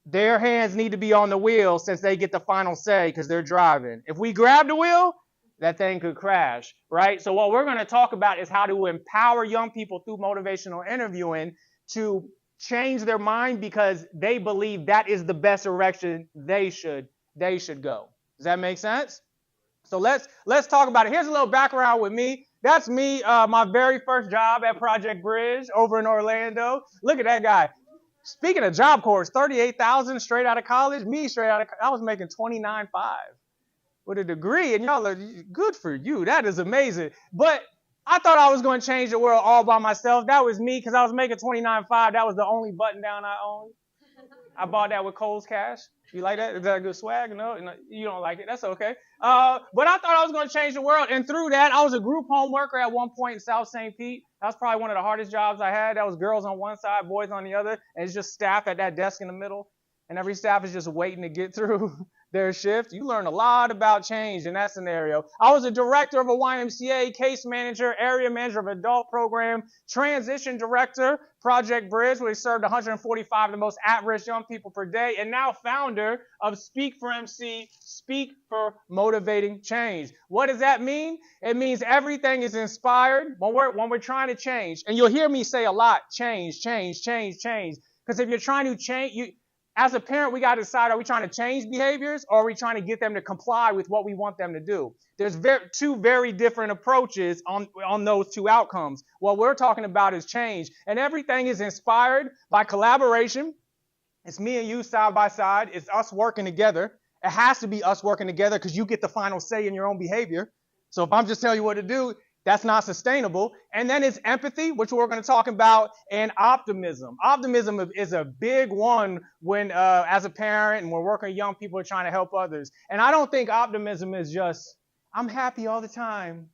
Their hands need to be on the wheel since they get the final say because they're driving. If we grab the wheel, that thing could crash, right? So what we're going to talk about is how to empower young people through motivational interviewing to change their mind because they believe that is the best direction they should go. Does that make sense? So let's talk about it. Here's a little background with me. That's me, my very first job at Project Bridge over in Orlando. Look at that guy. Speaking of Job Corps, $38,000 straight out of college. I was making $29,500 with a degree, and y'all are good for you. That is amazing. But I thought I was going to change the world all by myself. That was me because I was making $29,500. That was the only button down I owned. I bought that with Kohl's cash. You like that? Is that a good swag? No, you don't like it. That's okay. But I thought I was going to change the world. And through that, I was a group home worker at one point in South St. Pete. That was probably one of the hardest jobs I had. That was girls on one side, boys on the other. And it's just staff at that desk in the middle. And every staff is just waiting to get through their shift. You learn a lot about change in that scenario. I was a director of a YMCA, case manager, area manager of adult program, transition director, Project Bridge, where we served 145 of the most at-risk young people per day, and now founder of Speak for MC, Speak for Motivating Change. What does that mean? It means everything is inspired when we're trying to change. And you'll hear me say a lot, change, change, change, change. Because if you're trying to change, as a parent, we got to decide, are we trying to change behaviors or are we trying to get them to comply with what we want them to do? There's two very different approaches on those two outcomes. What we're talking about is change. And everything is inspired by collaboration. It's me and you side by side. It's us working together. It has to be us working together because you get the final say in your own behavior. So if I'm just telling you what to do, that's not sustainable. And then it's empathy, which we're going to talk about, and optimism. Optimism is a big one when, as a parent, and we're working with young people trying to help others. And I don't think optimism is just, I'm happy all the time.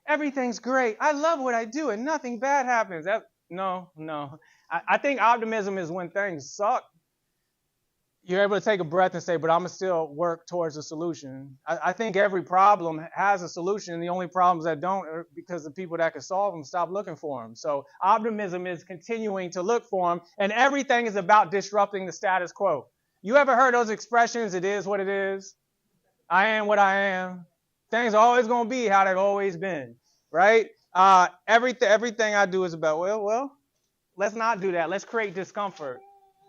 Everything's great. I love what I do, and nothing bad happens. No. I think optimism is when things suck. You're able to take a breath and say, but I'm going to still work towards a solution. I think every problem has a solution. The only problems that don't are because the people that can solve them stop looking for them. So optimism is continuing to look for them, and everything is about disrupting the status quo. You ever heard those expressions, it is what it is? I am what I am. Things are always going to be how they've always been, right? Everything I do is about, well, let's not do that. Let's create discomfort.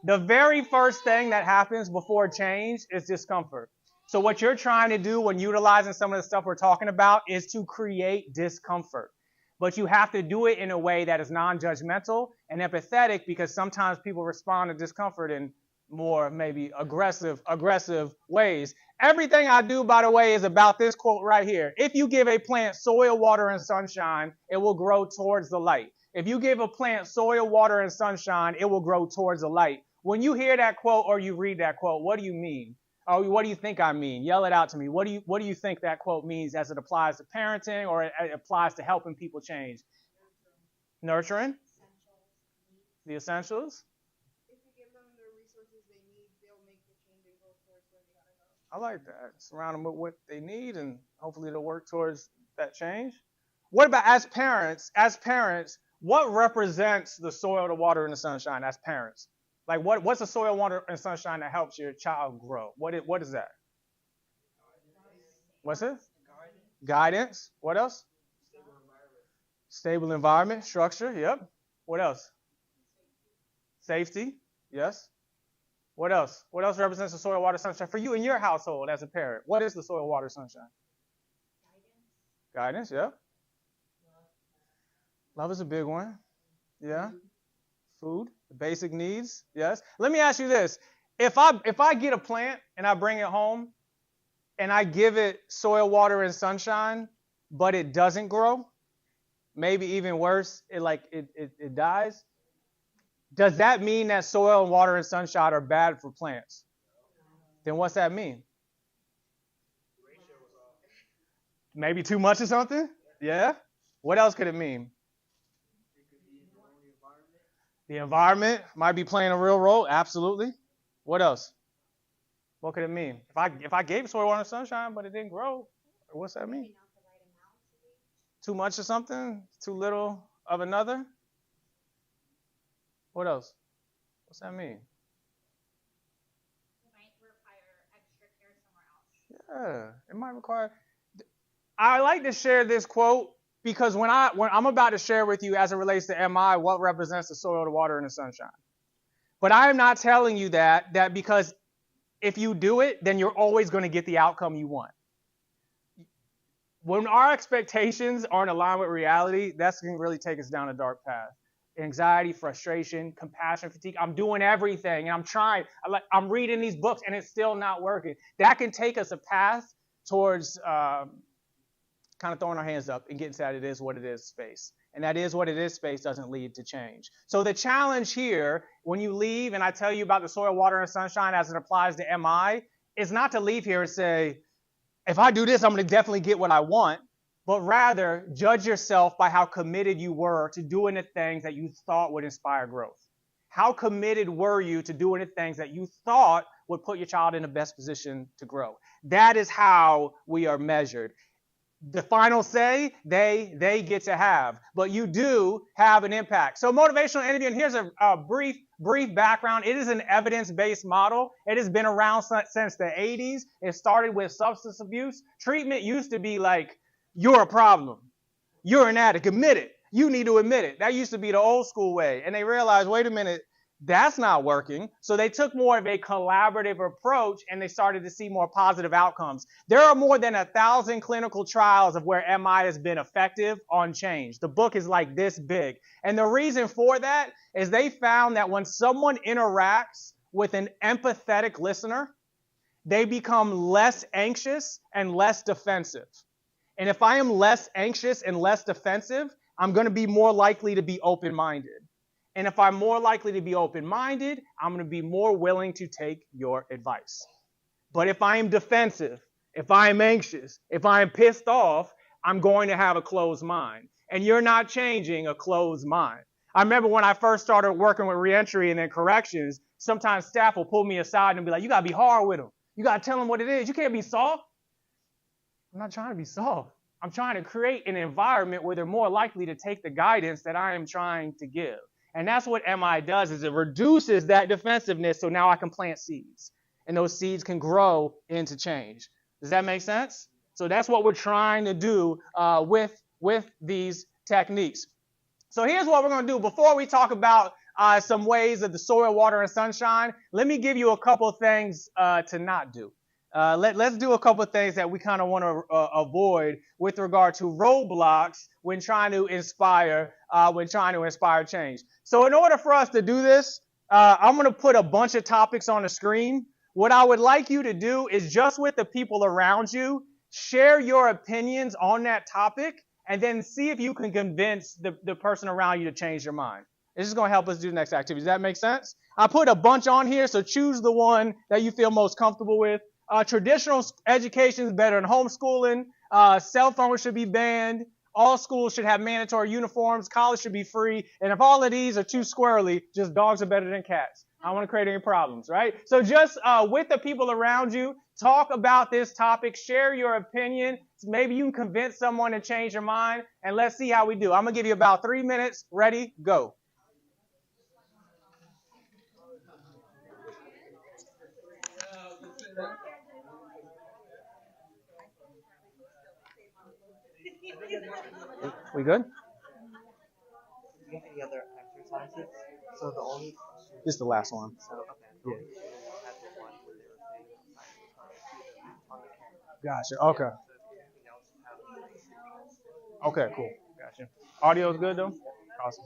The very first thing that happens before change is discomfort. So what you're trying to do when utilizing some of the stuff we're talking about is to create discomfort. But you have to do it in a way that is non-judgmental and empathetic because sometimes people respond to discomfort in more maybe aggressive ways. Everything I do, by the way, is about this quote right here. If you give a plant soil, water, and sunshine, it will grow towards the light. If you give a plant soil, water, and sunshine, it will grow towards the light. When you hear that quote or you read that quote, what do you mean? Or what do you think I mean? Yell it out to me. What do you think that quote means as it applies to parenting or it applies to helping people change? Nurturing? The essentials?
If you give them the resources they need, they'll make the change and go towards where they gotta go.
I like that. Surround them with what they need and hopefully they'll work towards that change. What about as parents, what represents the soil, the water, and the sunshine as parents? Like what's the soil, water, and sunshine that helps your child grow? What is that? What's it? Guidance. What else? Stable environment. Structure. Yep. What else? Safety. Yes. What else? What else represents the soil, water, sunshine for you in your household as a parent? What is the soil, water, sunshine? Guidance. Yep. Love is a big one. Yeah. Food, the basic needs. Yes. Let me ask you this. If I get a plant and I bring it home and I give it soil, water, and sunshine, but it doesn't grow, maybe even worse, it dies. Does that mean that soil and water and sunshine are bad for plants? Then what's that mean? Maybe too much or something? Yeah. What else could it mean? The environment might be playing a real role. Absolutely. What else? What could it mean? If I gave soil, water, and sunshine, but it didn't grow, what's that mean? Too much of something? Too little of another? What else? What's that mean? Yeah, it might require. I like to share this quote because when I'm about to share with you as it relates to MI, what represents the soil, the water, and the sunshine. But I am not telling you that because if you do it, then you're always going to get the outcome you want. When our expectations aren't aligned with reality, that's going to really take us down a dark path. Anxiety, frustration, compassion, fatigue. I'm doing everything and I'm trying. I'm reading these books and it's still not working. That can take us a path towards kind of throwing our hands up and getting to that it is what it is space. And that is what it is space doesn't lead to change. So the challenge here, when you leave and I tell you about the soil, water, and sunshine as it applies to MI, is not to leave here and say, if I do this, I'm going to definitely get what I want. But rather, judge yourself by how committed you were to doing the things that you thought would inspire growth. How committed were you to doing the things that you thought would put your child in the best position to grow? That is how we are measured. The final say, they get to have. But you do have an impact. So motivational interview, and here's a brief background. It is an evidence-based model. It has been around since the 80s. It started with substance abuse. Treatment used to be like, you're a problem. You're an addict. Admit it. You need to admit it. That used to be the old school way. And they realized, wait a minute, that's not working. So they took more of a collaborative approach and they started to see more positive outcomes. There are more than 1,000 clinical trials of where MI has been effective on change. The book is like this big. And the reason for that is they found that when someone interacts with an empathetic listener, they become less anxious and less defensive. And if I am less anxious and less defensive, I'm going to be more likely to be open-minded. And if I'm more likely to be open-minded, I'm going to be more willing to take your advice. But if I am defensive, if I am anxious, if I am pissed off, I'm going to have a closed mind. And you're not changing a closed mind. I remember when I first started working with reentry and then corrections, sometimes staff will pull me aside and be like, you got to be hard with them. You got to tell them what it is. You can't be soft. I'm not trying to be soft. I'm trying to create an environment where they're more likely to take the guidance that I am trying to give. And that's what MI does, is it reduces that defensiveness so now I can plant seeds. And those seeds can grow into change. Does that make sense? So that's what we're trying to do with these techniques. So here's what we're going to do. Before we talk about some ways of the soil, water, and sunshine, let me give you a couple of things to not do. Let's do a couple of things that we kind of want to avoid with regard to roadblocks when trying to inspire change. So in order for us to do this, I'm going to put a bunch of topics on the screen. What I would like you to do is just with the people around you, share your opinions on that topic, and then see if you can convince the person around you to change their mind. This is going to help us do the next activity. Does that make sense? I put a bunch on here, so choose the one that you feel most comfortable with. Traditional education is better than homeschooling. Cell phones should be banned. All schools should have mandatory uniforms. College should be free. And if all of these are too squirrely, just dogs are better than cats. I don't want to create any problems, right? So just with the people around you, talk about this topic. Share your opinion. Maybe you can convince someone to change their mind. And let's see how we do. I'm going to give you about 3 minutes. Ready? Go. We good?
Any other exercises? So the only
This is the last one.
so okay.
Yeah.
Have the one where they were saying on the camera.
Gotcha. Okay. Okay, cool. Gotcha. Audio's good though? Awesome.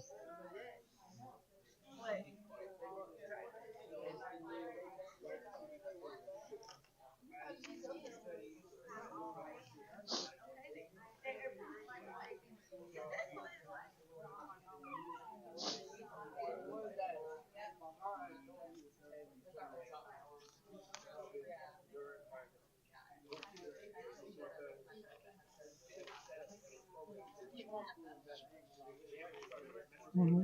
Mm-hmm.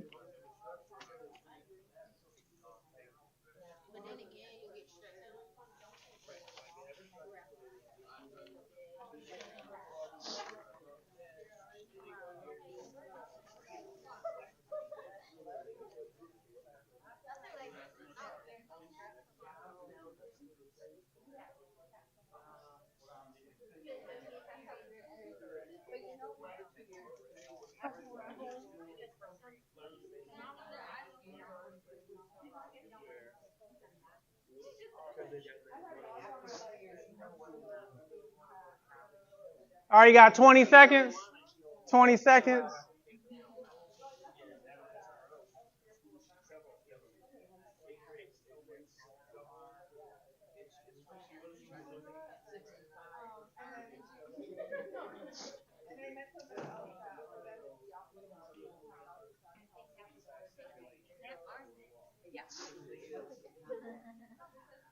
All right, you got 20 seconds. 20 seconds.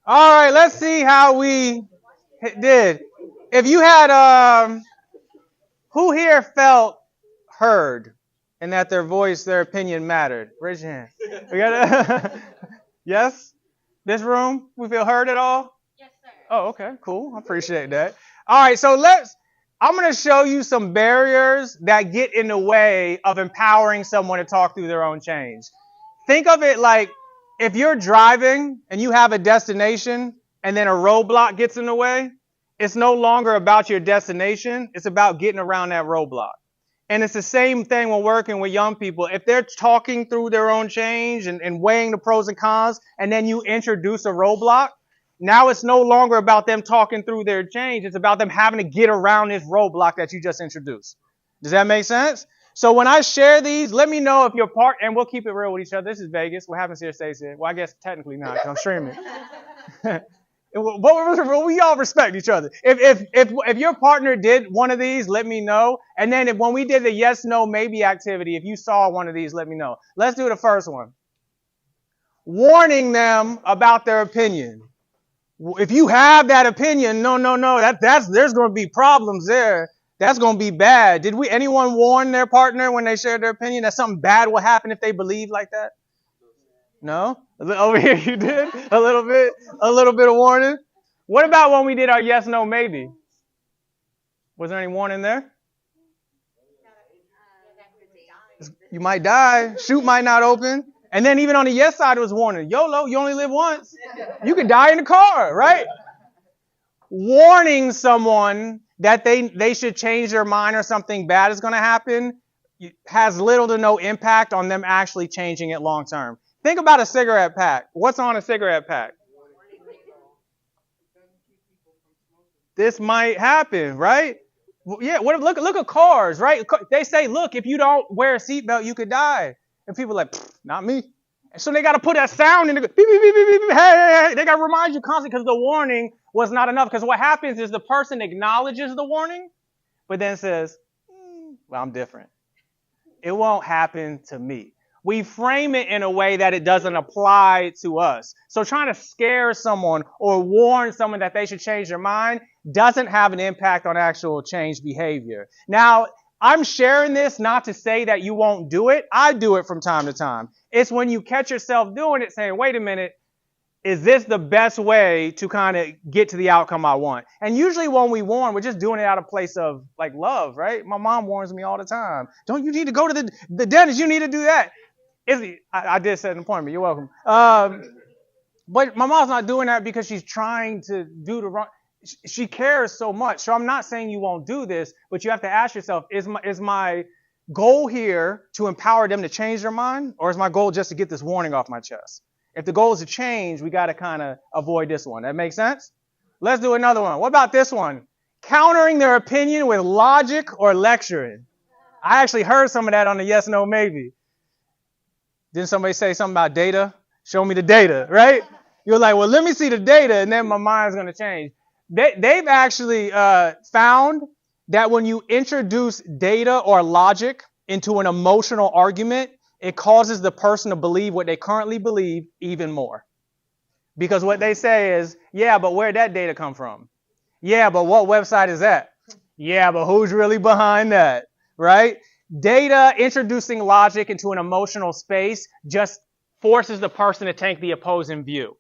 All right, let's see how we did. If you had, who here felt heard and that their voice, their opinion mattered? Raise your hand. We got yes? This room, we feel heard at all? Yes, sir. Oh, okay, cool. I appreciate that. All right, so I'm going to show you some barriers that get in the way of empowering someone to talk through their own change. Think of it like if you're driving and you have a destination and then a roadblock gets in the way, it's no longer about your destination. It's about getting around that roadblock. And it's the same thing when working with young people. If they're talking through their own change and weighing the pros and cons, and then you introduce a roadblock, now it's no longer about them talking through their change. It's about them having to get around this roadblock that you just introduced. Does that make sense? So when I share these, let me know if you're part, and we'll keep it real with each other. This is Vegas. What happens here stays here. Well, I guess technically not, because I'm streaming. But we all respect each other. If your partner did one of these, let me know. And then when we did the yes, no, maybe activity, if you saw one of these, let me know. Let's do the first one. Warning them about their opinion. If you have that opinion, no, there's going to be problems there. That's going to be bad. Did anyone warn their partner when they shared their opinion that something bad will happen if they believe like that? No? Over here you did? A little bit of warning? What about when we did our yes, no, maybe? Was there any warning there? You might die. Chute might not open. And then even on the yes side, it was warning. YOLO, you only live once. You could die in the car, right? Warning someone that they should change their mind or something bad is going to happen has little to no impact on them actually changing it long term. Think about a cigarette pack. What's on a cigarette pack? This might happen, right? Yeah, look at cars, right? They say, look, if you don't wear a seatbelt, you could die. And people are like, not me. And so they got to put that sound in the beep, beep, beep, beep, beep, beep. Hey. They got to remind you constantly because the warning was not enough. Because what happens is the person acknowledges the warning, but then says, well, I'm different. It won't happen to me. We frame it in a way that it doesn't apply to us. So trying to scare someone or warn someone that they should change their mind doesn't have an impact on actual change behavior. Now, I'm sharing this not to say that you won't do it. I do it from time to time. It's when you catch yourself doing it saying, wait a minute, is this the best way to kind of get to the outcome I want? And usually when we warn, we're just doing it out of place of like love, right? My mom warns me all the time. Don't you need to go to the dentist? You need to do that. I did set an appointment. You're welcome. But my mom's not doing that because she's trying to do the wrong. She cares so much. So I'm not saying you won't do this, but you have to ask yourself, is my goal here to empower them to change their mind, or is my goal just to get this warning off my chest? If the goal is to change, we got to kind of avoid this one. That makes sense? Let's do another one. What about this one? Countering their opinion with logic or lecturing. I actually heard some of that on the yes, no, maybe. Didn't somebody say something about data? Show me the data, right? You're like, well, let me see the data, and then my mind's going to change. They've actually found that when you introduce data or logic into an emotional argument, it causes the person to believe what they currently believe even more. Because what they say is, yeah, but where'd that data come from? Yeah, but what website is that? Yeah, but who's really behind that, right? Data introducing logic into an emotional space just forces the person to take the opposing view.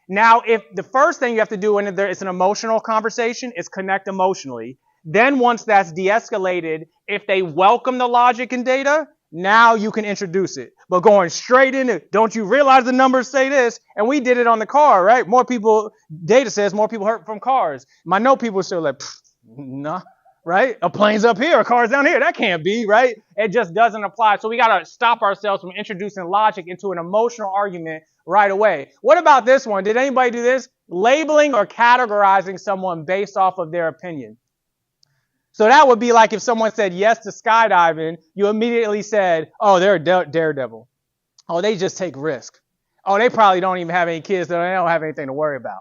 Now, if the first thing you have to do when it's an emotional conversation is connect emotionally, then once that's de-escalated, if they welcome the logic and data, now you can introduce it. But going straight into, don't you realize the numbers say this? And we did it on the car, right? More people, data says more people hurt from cars. I know people are still like, nah, right? A plane's up here, a car's down here. That can't be, right? It just doesn't apply. So we got to stop ourselves from introducing logic into an emotional argument right away. What about this one? Did anybody do this? Labeling or categorizing someone based off of their opinion. So that would be like if someone said yes to skydiving, you immediately said, oh, they're a daredevil. Oh, they just take risk. Oh, they probably don't even have any kids, so they don't have anything to worry about.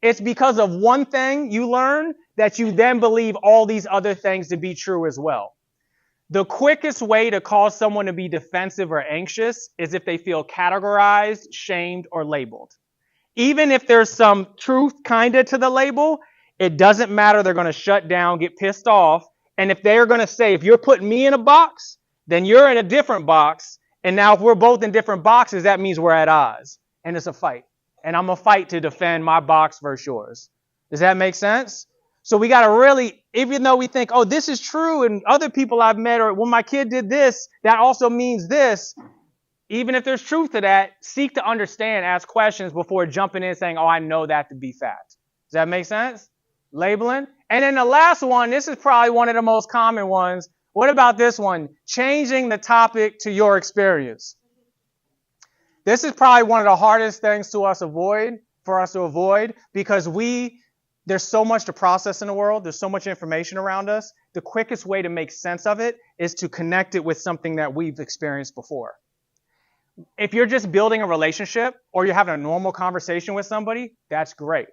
It's because of one thing you learn that you then believe all these other things to be true as well. The quickest way to cause someone to be defensive or anxious is if they feel categorized, shamed, or labeled. Even if there's some truth kind of to the label, it doesn't matter. They're going to shut down, get pissed off. And if they're going to say, if you're putting me in a box, then you're in a different box. And now if we're both in different boxes, that means we're at odds. And it's a fight. And I'm going to fight to defend my box versus yours. Does that make sense? So we got to really, even though we think, oh, this is true, and other people I've met, or when my kid did this, that also means this. Even if there's truth to that, seek to understand, ask questions before jumping in saying, oh, I know that to be fact. Does that make sense? Labeling. And then the last one, this is probably one of the most common ones. What about this one? Changing the topic to your experience. This is probably one of the hardest things for us to avoid, because there's so much to process in the world. There's so much information around us. The quickest way to make sense of it is to connect it with something that we've experienced before. If you're just building a relationship or you're having a normal conversation with somebody, that's great.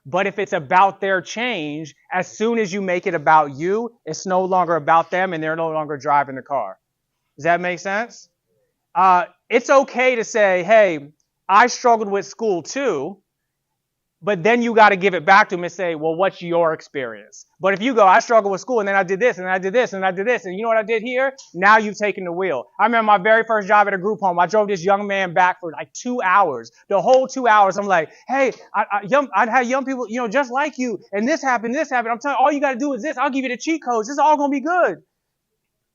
But if it's about their change, as soon as you make it about you, it's no longer about them and they're no longer driving the car. Does that make sense? It's okay to say, hey, I struggled with school too, but then you got to give it back to them and say, well, what's your experience? But if you go, I struggled with school and then I did this and I did this and I did this, and you know what I did here? Now you've taken the wheel. I remember my very first job at a group home. I drove this young man back for like 2 hours. The whole 2 hours, I'm like, hey, I'd had young people, just like you, and this happened. I'm telling you, all you got to do is this. I'll give you the cheat codes. This is all going to be good.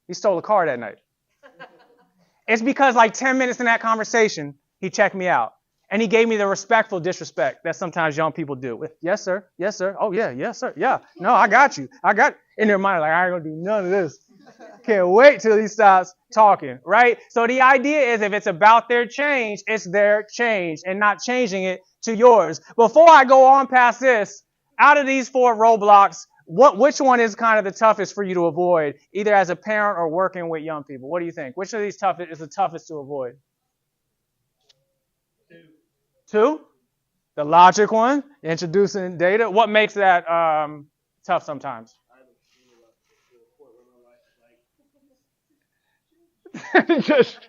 He stole a car that night. It's because like 10 minutes in that conversation, he checked me out. And he gave me the respectful disrespect that sometimes young people do. Yes, sir. Yes, sir. Oh, yeah. Yes, sir. Yeah. No, I got you. In their mind, like, I ain't going to do none of this. Can't wait till he stops talking, right? So the idea is if it's about their change, it's their change and not changing it to yours. Before I go on past this, out of these 4 roadblocks, which one is kind of the toughest for you to avoid, either as a parent or working with young people? What do you think? Which of these is the toughest to avoid? 2? The logic one, introducing data. What makes that tough sometimes?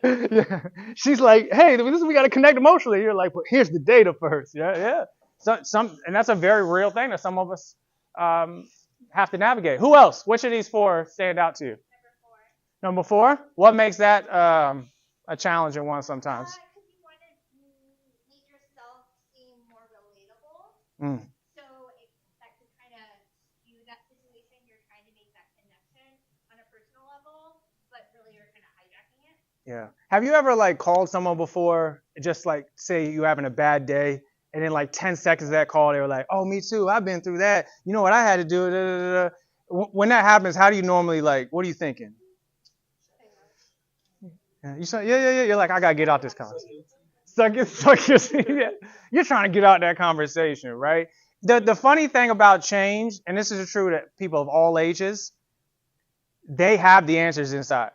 Yeah. She's like, hey, we got to connect emotionally. You're like, but here's the data first. Yeah. And that's a very real thing that some of us have to navigate. Who else? Which of these 4 stand out to you? Number 4. What makes that a challenging one sometimes? Mm.
So that could kind of skew that situation. You're trying to make that connection on a personal level, but really you're kind of hijacking it.
Yeah. Have you ever like called someone before, just like say you're having a bad day, and in like 10 seconds of that call, they were like, oh, me too. I've been through that. You know what I had to do? Da, da, da. When that happens, how do you normally what are you thinking? Yeah. You say, yeah. You're like, I got to get out this conversation. You're trying to get out that conversation, right? The funny thing about change, and this is true to people of all ages, they have the answers inside.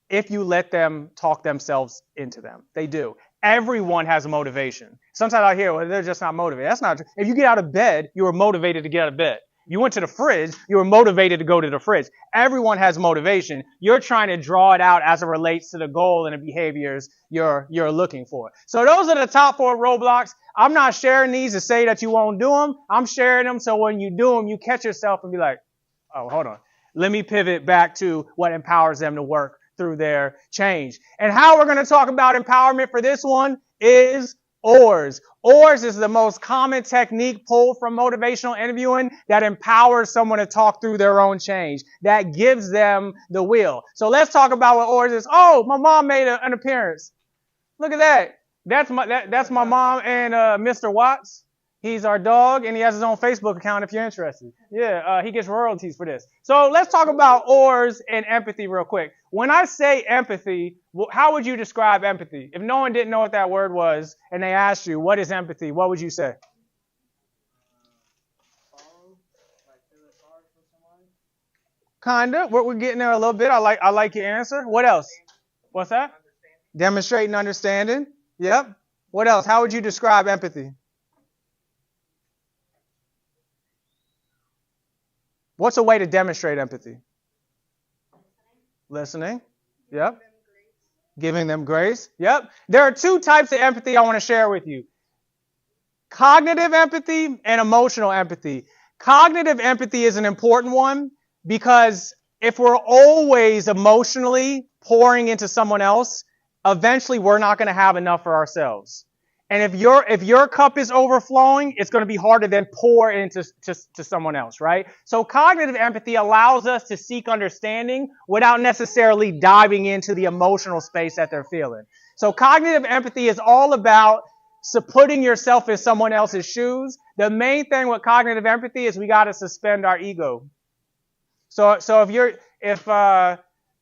If you let them talk themselves into them, they do. Everyone has motivation. Sometimes I hear, well, they're just not motivated. That's not true. If you get out of bed, you were motivated to get out of bed. You went to the fridge, you were motivated to go to the fridge. Everyone has motivation. You're trying to draw it out as it relates to the goal and the behaviors you're looking for. So those are the top 4 roadblocks. I'm not sharing these to say that you won't do them. I'm sharing them so when you do them, you catch yourself and be like, oh, hold on. Let me pivot back to what empowers them to work through their change. And how we're going to talk about empowerment for this one is OARS. OARS is the most common technique pulled from motivational interviewing that empowers someone to talk through their own change, that gives them the will. So let's talk about what OARS is. Oh, my mom made an appearance. Look at that. That's my mom and Mr. Watts. He's our dog, and he has his own Facebook account if you're interested. Yeah, he gets royalties for this. So let's talk about OARS and empathy real quick. When I say empathy, how would you describe empathy? If no one didn't know what that word was, and they asked you, what is empathy, what would you say? Kinda. We're getting there a little bit. I like your answer. What else? What's that? Demonstrating understanding. Yep. What else? How would you describe empathy? What's a way to demonstrate empathy? Listening. Yep. Giving them grace. Yep. There are two types of empathy I want to share with you. Cognitive empathy and emotional empathy. Cognitive empathy is an important one because if we're always emotionally pouring into someone else, eventually we're not going to have enough for ourselves. And if your cup is overflowing, it's going to be hard to then pour into to someone else, right? So cognitive empathy allows us to seek understanding without necessarily diving into the emotional space that they're feeling. So cognitive empathy is all about putting yourself in someone else's shoes. The main thing with cognitive empathy is we got to suspend our ego. So if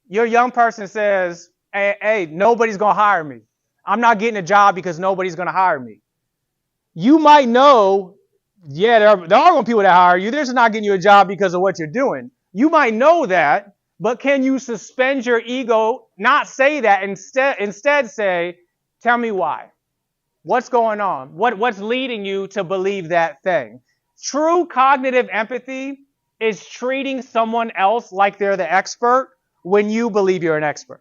your young person says, hey, nobody's going to hire me. I'm not getting a job because nobody's going to hire me. You might know, yeah, there are going to be people that hire you. They're just not getting you a job because of what you're doing. You might know that, but can you suspend your ego, not say that, instead say, tell me why. What's going on? What's leading you to believe that thing? True cognitive empathy is treating someone else like they're the expert when you believe you're an expert.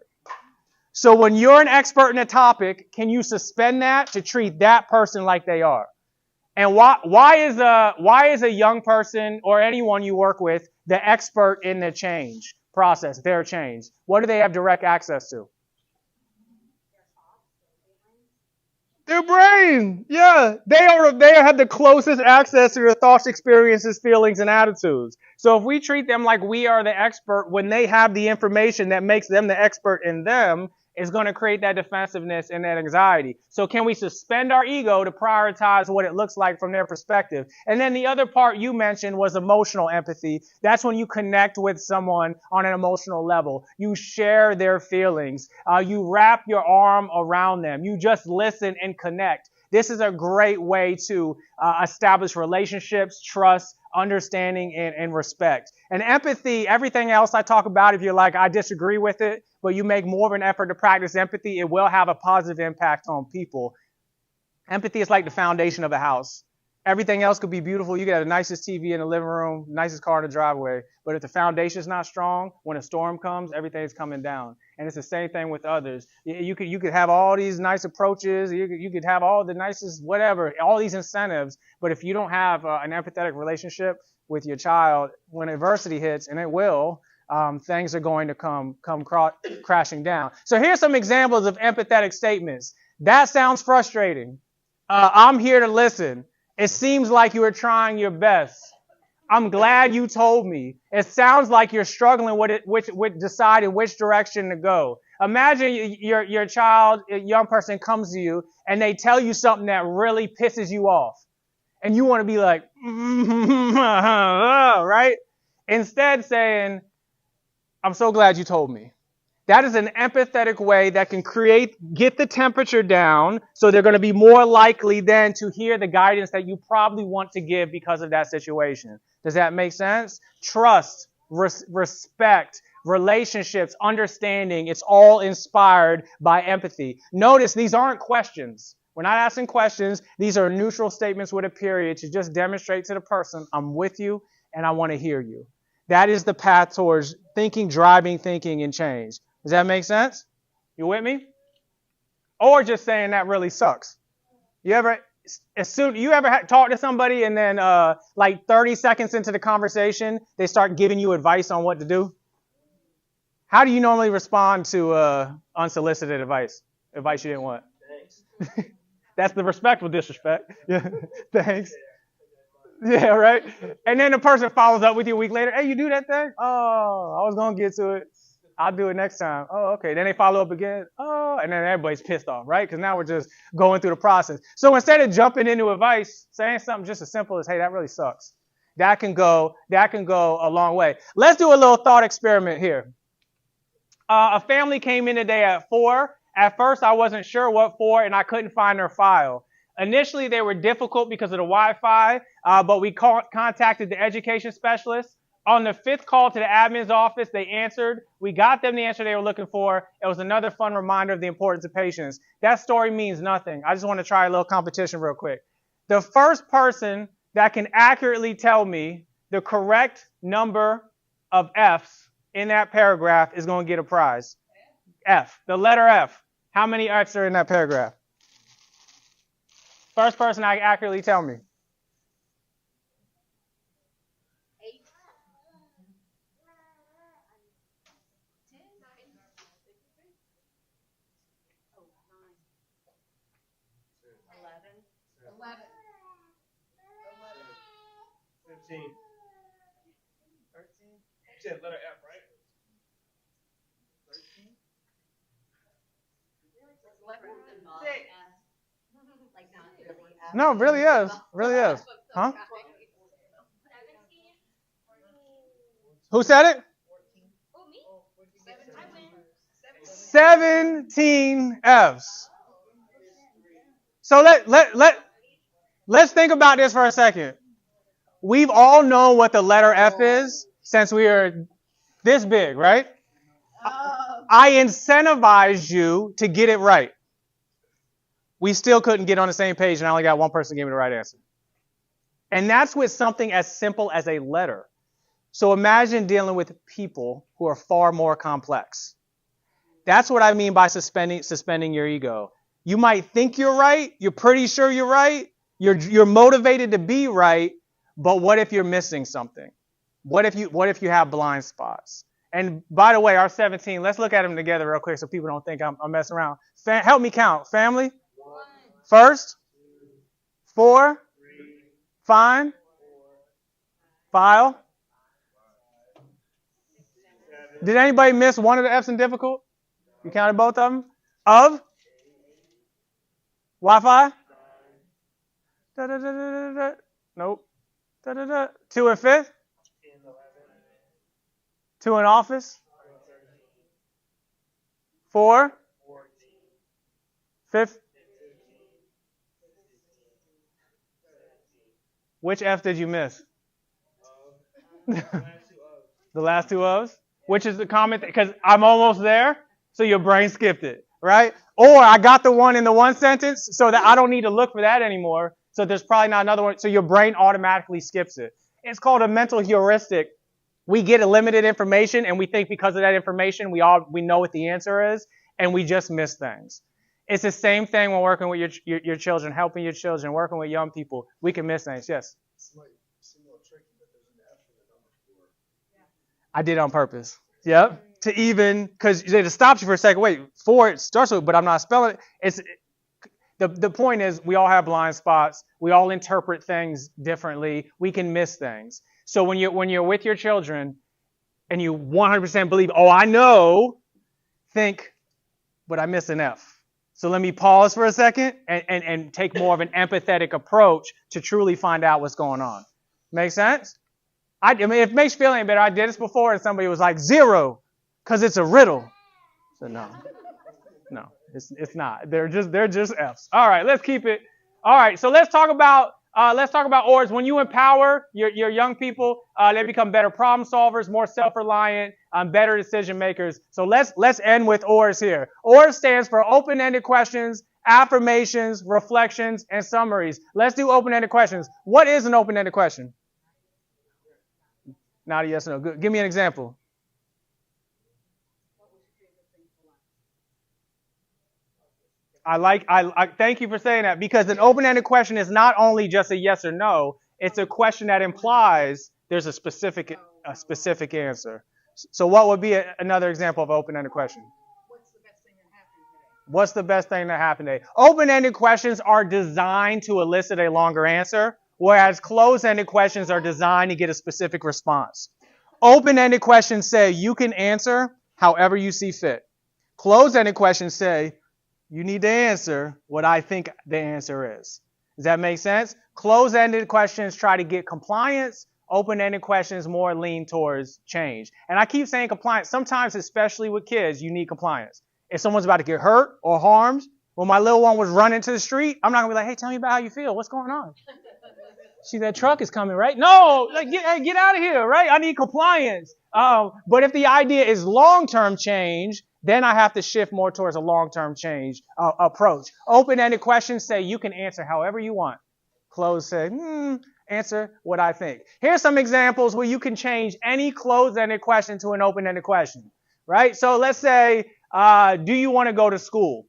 So when you're an expert in a topic, can you suspend that to treat that person like they are? And why is a young person or anyone you work with the expert in the change process, their change? What do they have direct access to? Their brain. Yeah. They have the closest access to their thoughts, experiences, feelings, and attitudes. So if we treat them like we are the expert when they have the information that makes them the expert in them, it's going to create that defensiveness and that anxiety. So can we suspend our ego to prioritize what it looks like from their perspective? And then the other part you mentioned was emotional empathy. That's when you connect with someone on an emotional level. You share their feelings. You wrap your arm around them. You just listen and connect. This is a great way to establish relationships, trust, understanding, and respect. And empathy, everything else I talk about, if you're like, I disagree with it, but you make more of an effort to practice empathy, it will have a positive impact on people. Empathy is like the foundation of a house. Everything else could be beautiful. You could have the nicest TV in the living room, nicest car in the driveway. But if the foundation is not strong, when a storm comes, everything's coming down. And it's the same thing with others. You could have all these nice approaches. You could have all the nicest whatever, all these incentives. But if you don't have an empathetic relationship with your child, when adversity hits, and it will, things are going to come crashing down. So here's some examples of empathetic statements. That sounds frustrating. I'm here to listen. It seems like you are trying your best. I'm glad you told me. It sounds like you're struggling with deciding which direction to go. Imagine your child, a young person comes to you and they tell you something that really pisses you off. And you want to be like, right? Instead saying, I'm so glad you told me. That is an empathetic way that can get the temperature down, so they're going to be more likely then to hear the guidance that you probably want to give because of that situation. Does that make sense? Trust, respect, relationships, understanding, it's all inspired by empathy. Notice these aren't questions. We're not asking questions. These are neutral statements with a period to just demonstrate to the person, I'm with you and I want to hear you. That is the path towards driving thinking and change. Does that make sense? You with me? Or just saying that really sucks. You ever talk to somebody and then like 30 seconds into the conversation, they start giving you advice on what to do? How do you normally respond to unsolicited advice? Advice you didn't want? That's the respectful disrespect. Yeah. Thanks. Yeah, right? And then the person follows up with you a week later. Hey, you do that thing? Oh, I was going to get to it. I'll do it next time. Oh, okay. Then they follow up again. Oh, and then everybody's pissed off, right? Because now we're just going through the process. So instead of jumping into advice, saying something just as simple as, hey, that really sucks. That can go a long way. Let's do a little thought experiment here. A family came in today at 4. At first, I wasn't sure what for, and I couldn't find their file. Initially, they were difficult because of the Wi-Fi, but we contacted the education specialist. On the 5th call to the admin's office, they answered. We got them the answer they were looking for. It was another fun reminder of the importance of patience. That story means nothing. I just want to try a little competition real quick. The first person that can accurately tell me the correct number of F's in that paragraph is going to get a prize. F, the letter F. How many F's are in that paragraph? First person I accurately tell me.
15. 13. You said letter F, right? 13.
No, really is. Really is. Huh? Who said it? 17 F's. So let's think about this for a second. We've all known what the letter F is since we were this big, right? I incentivized you to get it right. We still couldn't get on the same page, and I only got one person to give me the right answer. And that's with something as simple as a letter. So imagine dealing with people who are far more complex. That's what I mean by suspending your ego. You might think you're right. You're pretty sure you're right. You're motivated to be right. But what if you're missing something? What if you have blind spots? And by the way, our 17, let's look at them together real quick so people don't think I'm messing around. Help me count. Family? First? 4? Fine? File? Did anybody miss one of the F's in difficult? You counted both of them? Of? Wi-Fi? Nope. 2 and 5th? 2 in office? 4? 5th? Which F did you miss? The last 2 ofs? Which is the comment, because I'm almost there, so your brain skipped it, right? Or I got the one in the one sentence, so that I don't need to look for that anymore. So there's probably not another one. So your brain automatically skips it. It's called a mental heuristic. We get a limited information, and we think because of that information, we know what the answer is, and we just miss things. It's the same thing when working with your children, helping your children, working with young people. We can miss things. Yes. I did it on purpose. Yep. To even, because it stops you for a second. Wait, 4 it starts with, but I'm not spelling it. It's the point is we all have blind spots. We all interpret things differently. We can miss things. So when you're with your children and you 100% believe, oh, I know, think, but I miss an F. So let me pause for a second and take more of an empathetic approach to truly find out what's going on. Make sense? I mean, if it makes you feel any better, I did this before and somebody was like 0 because it's a riddle. So no, it's not. They're just F's. All right, let's keep it. All right, so let's talk about ORs. When you empower your young people, they become better problem solvers, more self-reliant, better decision makers. So let's end with ORs here. ORs stands for open-ended questions, affirmations, reflections, and summaries. Let's do open-ended questions. What is an open-ended question? Not a yes or no. Good. Give me an example. I thank you for saying that, because an open-ended question is not only just a yes or no, it's a question that implies there's a specific answer. So what would be another example of an open-ended question? What's the best thing that happened today? Open-ended questions are designed to elicit a longer answer, whereas closed-ended questions are designed to get a specific response. Open-ended questions say you can answer however you see fit. Closed-ended questions say you need to answer what I think the answer is. Does that make sense? Closed-ended questions try to get compliance. Open-ended questions more lean towards change. And I keep saying compliance. Sometimes, especially with kids, you need compliance. If someone's about to get hurt or harmed, when my little one was running to the street, I'm not going to be like, hey, tell me about how you feel. What's going on? See, that truck is coming, right? No, like, get out of here, right? I need compliance. But if the idea is long-term change, then I have to shift more towards a long-term change approach. Open-ended questions say you can answer however you want. Closed say, answer what I think. Here's some examples where you can change any closed-ended question to an open-ended question, right? So let's say, do you want to go to school?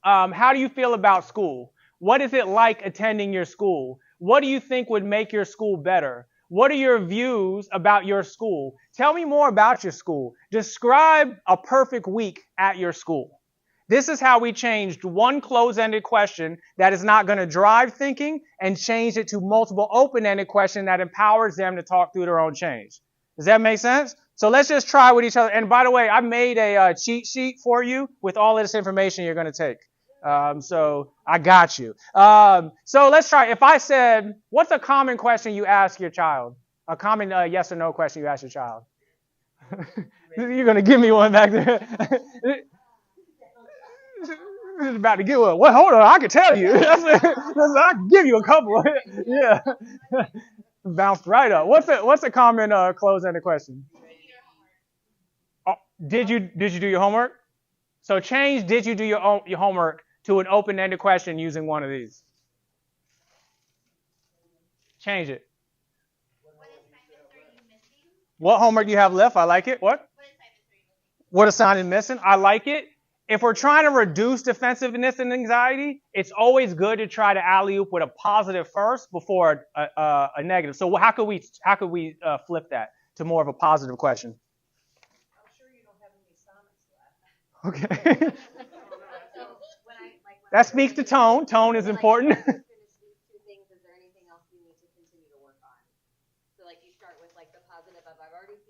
How do you feel about school? What is it like attending your school? What do you think would make your school better? What are your views about your school? Tell me more about your school. Describe a perfect week at your school. This is how we changed one closed-ended question that is not going to drive thinking and changed it to multiple open-ended questions that empowers them to talk through their own change. Does that make sense? So let's just try with each other. And by the way, I made a cheat sheet for you with all of this information you're going to take. So I got you. So let's try. If I said, what's a common question you ask your child? A common yes or no question you ask your child? You're going to give me one back there. This is about to give one. Well, hold on. I can tell you. I can give you a couple. Yeah. Bounced right up. What's a common closed-ended question? Oh, did you do your homework? So change did you do your homework to an open-ended question using one of these. Change it. What homework do you have left? I like it. What assignment is missing? I like it. If we're trying to reduce defensiveness and anxiety, it's always good to try to alley-oop with a positive first before a negative. So how could we flip that to more of a positive question? Okay. That speaks to tone. Tone is important.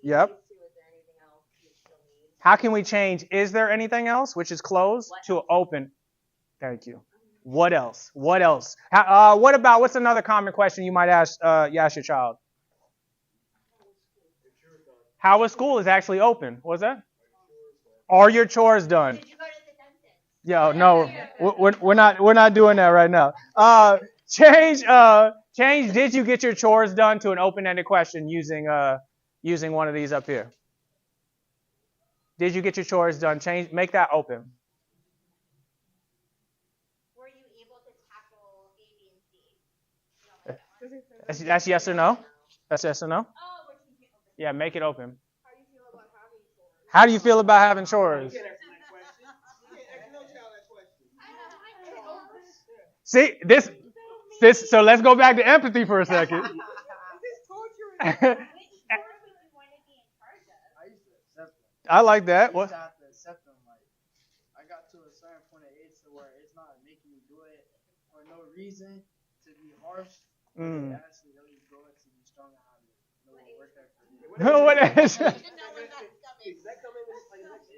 Yep. How can we change is there anything else, which is closed, to open? Thank you. What else? What else? What's another common question you might ask your child? How was school is actually open? What's that? Are your chores done? Yeah, no, we're not doing that right now. Change. Did you get your chores done to an open-ended question using one of these up here? Did you get your chores done? Make that open.
Were you able to tackle A, B, and C?
That's yes or no. That's yes or no. Yeah, make it open. How do you feel about having chores? See, this, so let's go back to empathy for a second. I like that. What?
I got to a certain point of age to where it's not making me do it for no reason to be harsh. It actually really grow it to be stronger habits.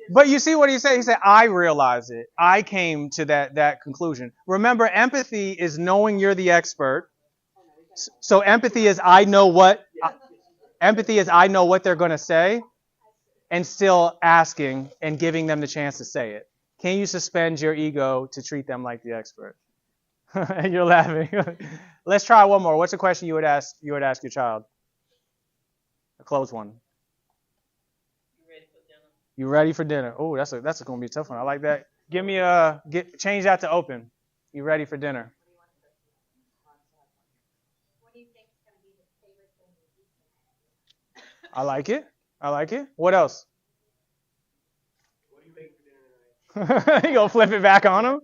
But you see what he said? He said, I realize it. I came to that conclusion. Remember, empathy is knowing you're the expert. So empathy is I know what they're going to say and still asking and giving them the chance to say it. Can you suspend your ego to treat them like the expert? And you're laughing. Let's try one more. What's a question you would ask your child? A closed one. You ready for dinner? Oh, that's going to be a tough one. I like that. Change that to open. You ready for dinner?
What do you think is going to be the favorite thing you eat?
I like it. What else?
What do you make for dinner tonight?
You gonna flip it back on him?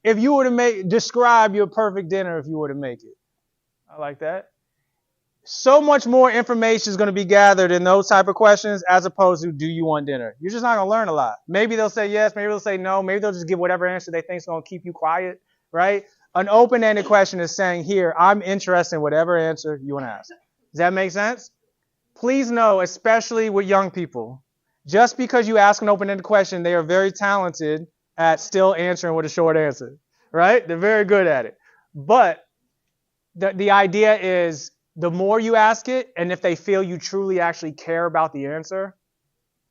If you were to describe your perfect dinner if you were to make it. I like that. So much more information is going to be gathered in those type of questions as opposed to do you want dinner? You're just not going to learn a lot. Maybe they'll say yes, maybe they'll say no, maybe they'll just give whatever answer they think is going to keep you quiet, right? An open-ended question is saying here, I'm interested in whatever answer you want to ask. Does that make sense? Please know, especially with young people, just because you ask an open-ended question, they are very talented at still answering with a short answer, right? They're very good at it. But the idea is the more you ask it, and if they feel you truly actually care about the answer,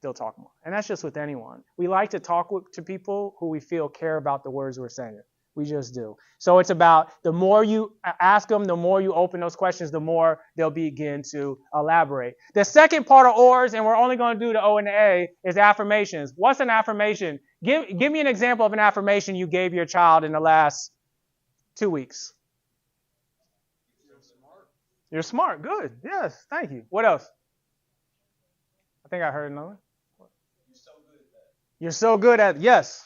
they'll talk more. And that's just with anyone. We like to talk to people who we feel care about the words we're saying. We just do. So it's about the more you ask them, the more you open those questions, the more they'll begin to elaborate. The second part of ORs, and we're only going to do the O and the A, is affirmations. What's an affirmation? Give me an example of an affirmation you gave your child in the last 2 weeks. You're smart. Good. Yes. Thank you. What else? I think I heard another one. You're so good at yes.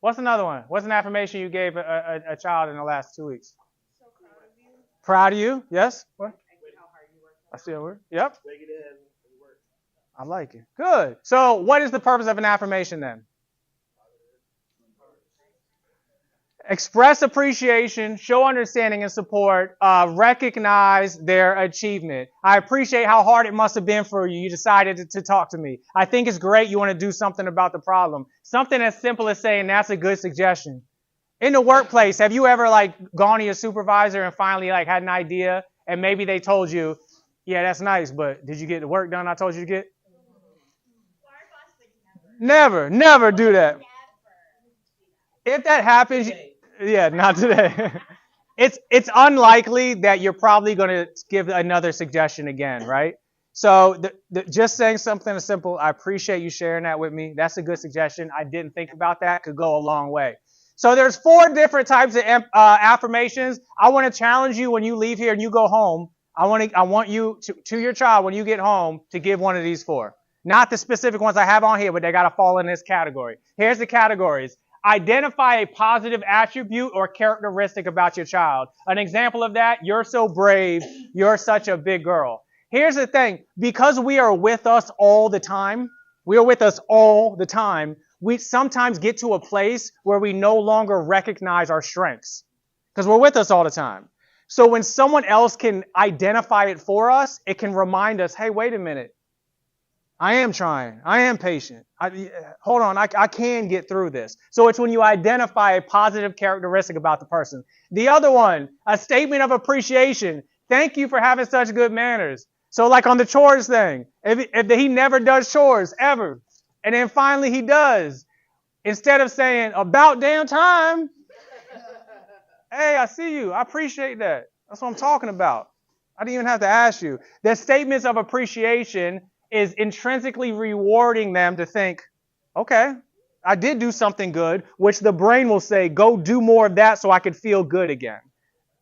What's another one? What's an affirmation you gave a child in the last 2 weeks? So proud of you. Yes. What? I see a word. Yep. I like it. Good. So what is the purpose of an affirmation then? Express appreciation, show understanding and support, recognize their achievement. I appreciate how hard it must have been for you. You decided to talk to me. I think it's great you want to do something about the problem. Something as simple as saying that's a good suggestion. In the workplace, have you ever gone to your supervisor and finally had an idea and maybe they told you, yeah, that's nice, but did you get the work done I told you to get? Never do that. If that happens, yeah, not today. It's unlikely that you're probably going to give another suggestion again, right? So just saying something as simple, I appreciate you sharing that with me. That's a good suggestion. I didn't think about that. Could go a long way. So there's 4 different types of affirmations. I want to challenge you when you leave here and you go home. I want you to your child when you get home to give one of these 4. Not the specific ones I have on here, but they got to fall in this category. Here's the categories. Identify a positive attribute or characteristic about your child. An example of that, you're so brave, you're such a big girl. Here's the thing, because we are with us all the time, we sometimes get to a place where we no longer recognize our strengths because we're with us all the time. So when someone else can identify it for us, it can remind us, hey, wait a minute. I am trying. I am patient. Hold on. I can get through this. So it's when you identify a positive characteristic about the person. The other one, a statement of appreciation. Thank you for having such good manners. So on the chores thing, if he never does chores ever, and then finally he does, instead of saying about damn time, hey, I see you. I appreciate that. That's what I'm talking about. I didn't even have to ask you. The statements of appreciation is intrinsically rewarding them to think, okay, I did do something good, which the brain will say, go do more of that so I can feel good again.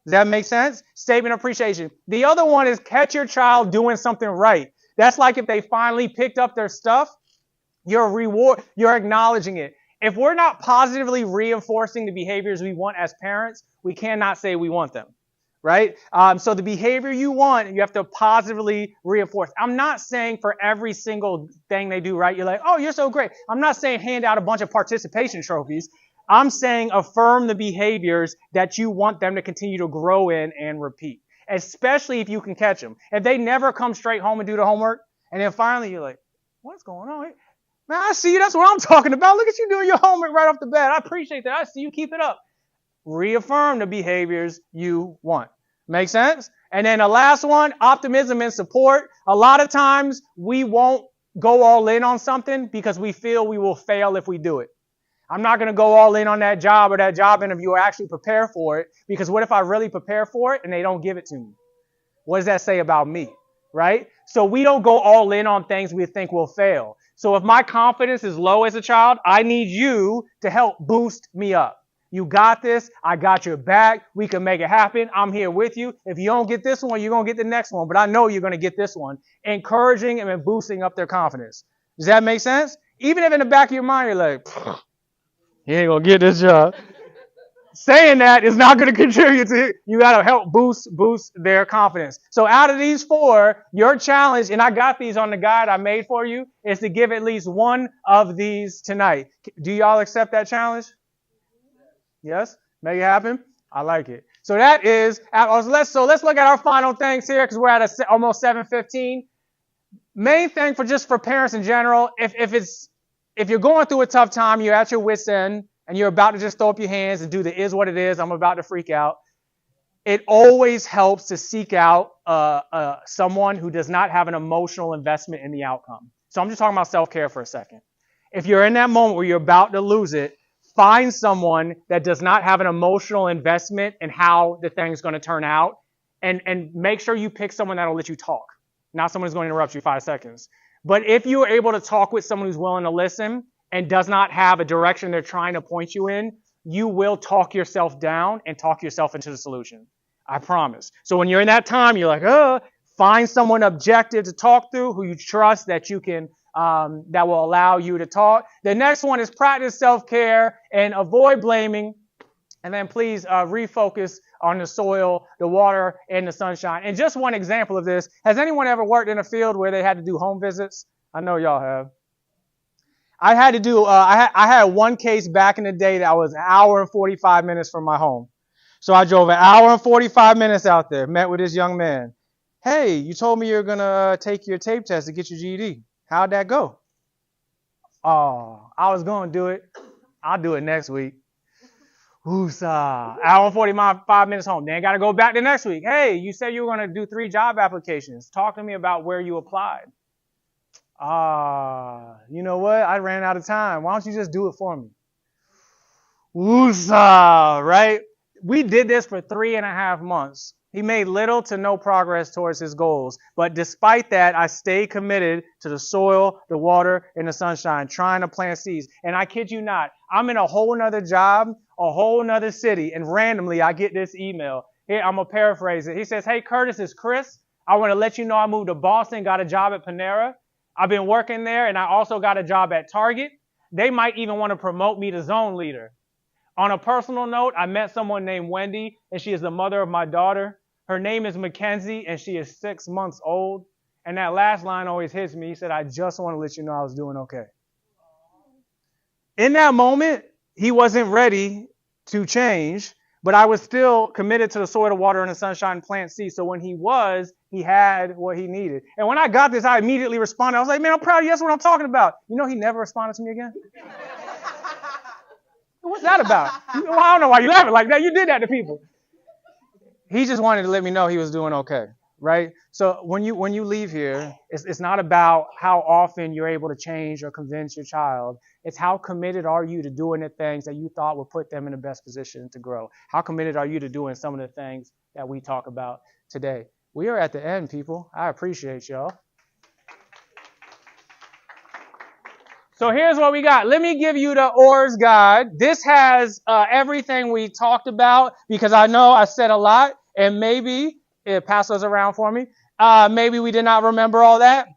Does that make sense? Statement of appreciation. The other one is catch your child doing something right. That's like if they finally picked up their stuff, you're acknowledging it. If we're not positively reinforcing the behaviors we want as parents, we cannot say we want them. Right? So the behavior you want, you have to positively reinforce. I'm not saying for every single thing they do right, you're like, oh, you're so great. I'm not saying hand out a bunch of participation trophies. I'm saying affirm the behaviors that you want them to continue to grow in and repeat, especially if you can catch them. If they never come straight home and do the homework, and then finally you're like, what's going on? Man, I see you. That's what I'm talking about. Look at you doing your homework right off the bat. I appreciate that. I see you. Keep it up. Reaffirm the behaviors you want. Make sense? And then the last one, optimism and support. A lot of times we won't go all in on something because we feel we will fail if we do it. I'm not going to go all in on that job or that job interview or actually prepare for it because what if I really prepare for it and they don't give it to me? What does that say about me? Right? So we don't go all in on things we think will fail. So if my confidence is low as a child, I need you to help boost me up. You got this. I got your back. We can make it happen. I'm here with you. If you don't get this one, you're going to get the next one. But I know you're going to get this one. Encouraging and boosting up their confidence. Does that make sense? Even if in the back of your mind, you're like, you ain't going to get this job. saying that is not going to contribute to it. You got to help boost their confidence. So out of these 4, your challenge, and I got these on the guide I made for you, is to give at least one of these tonight. Do y'all accept that challenge? Yes? Make it happen? I like it. So that is, let's look at our final things here because we're at almost 7:15. Main thing for parents in general, if you're going through a tough time, you're at your wit's end, and you're about to just throw up your hands and do the is what it is, I'm about to freak out, it always helps to seek out someone who does not have an emotional investment in the outcome. So I'm just talking about self-care for a second. If you're in that moment where you're about to lose it, find someone that does not have an emotional investment in how the thing's going to turn out, and make sure you pick someone that'll let you talk, not someone who's going to interrupt you 5 seconds. But if you are able to talk with someone who's willing to listen and does not have a direction they're trying to point you in, you will talk yourself down and talk yourself into the solution. I promise. So when you're in that time, you're like, find someone objective to talk through who you trust that you can, that will allow you to talk. The next one is practice self-care and avoid blaming. And then please refocus on the soil, the water, and the sunshine. And just one example of this, has anyone ever worked in a field where they had to do home visits? I know y'all have. I had to do, I had one case back in the day that was an hour and 45 minutes from my home. So I drove an hour and 45 minutes out there, met with this young man. Hey, you told me you're going to take your tape test to get your GED. How'd that go? Oh, I was going to do it. I'll do it next week. Woosah. Hour and 45 minutes home. Then got to go back the next week. Hey, you said you were going to do 3 job applications. Talk to me about where you applied. You know what? I ran out of time. Why don't you just do it for me? Woosah, right? We did this for 3.5 months. He made little to no progress towards his goals. But despite that, I stayed committed to the soil, the water, and the sunshine, trying to plant seeds. And I kid you not, I'm in a whole nother job, a whole nother city, and randomly I get this email. Here, I'm going to paraphrase it. He says, hey, Curtis, it's Chris. I want to let you know I moved to Boston, got a job at Panera. I've been working there, and I also got a job at Target. They might even want to promote me to zone leader. On a personal note, I met someone named Wendy, and she is the mother of my daughter. Her name is Mackenzie, and she is 6 months old. And that last line always hits me. He said, I just want to let you know I was doing okay. In that moment, he wasn't ready to change, but I was still committed to the soil, the water, and the sunshine, plant seeds. So when he was, he had what he needed. And when I got this, I immediately responded. I was like, man, I'm proud of you. That's what I'm talking about. You know, he never responded to me again. What's that about? Well, I don't know why you're laughing like that. You did that to people. He just wanted to let me know he was doing okay, right? So when you leave here, it's not about how often you're able to change or convince your child. It's how committed are you to doing the things that you thought would put them in the best position to grow. How committed are you to doing some of the things that we talk about today? We are at the end, people. I appreciate y'all. So here's what we got. Let me give you the ORS guide. This has everything we talked about because I know I said a lot, and maybe it passes around for me. Maybe we did not remember all that.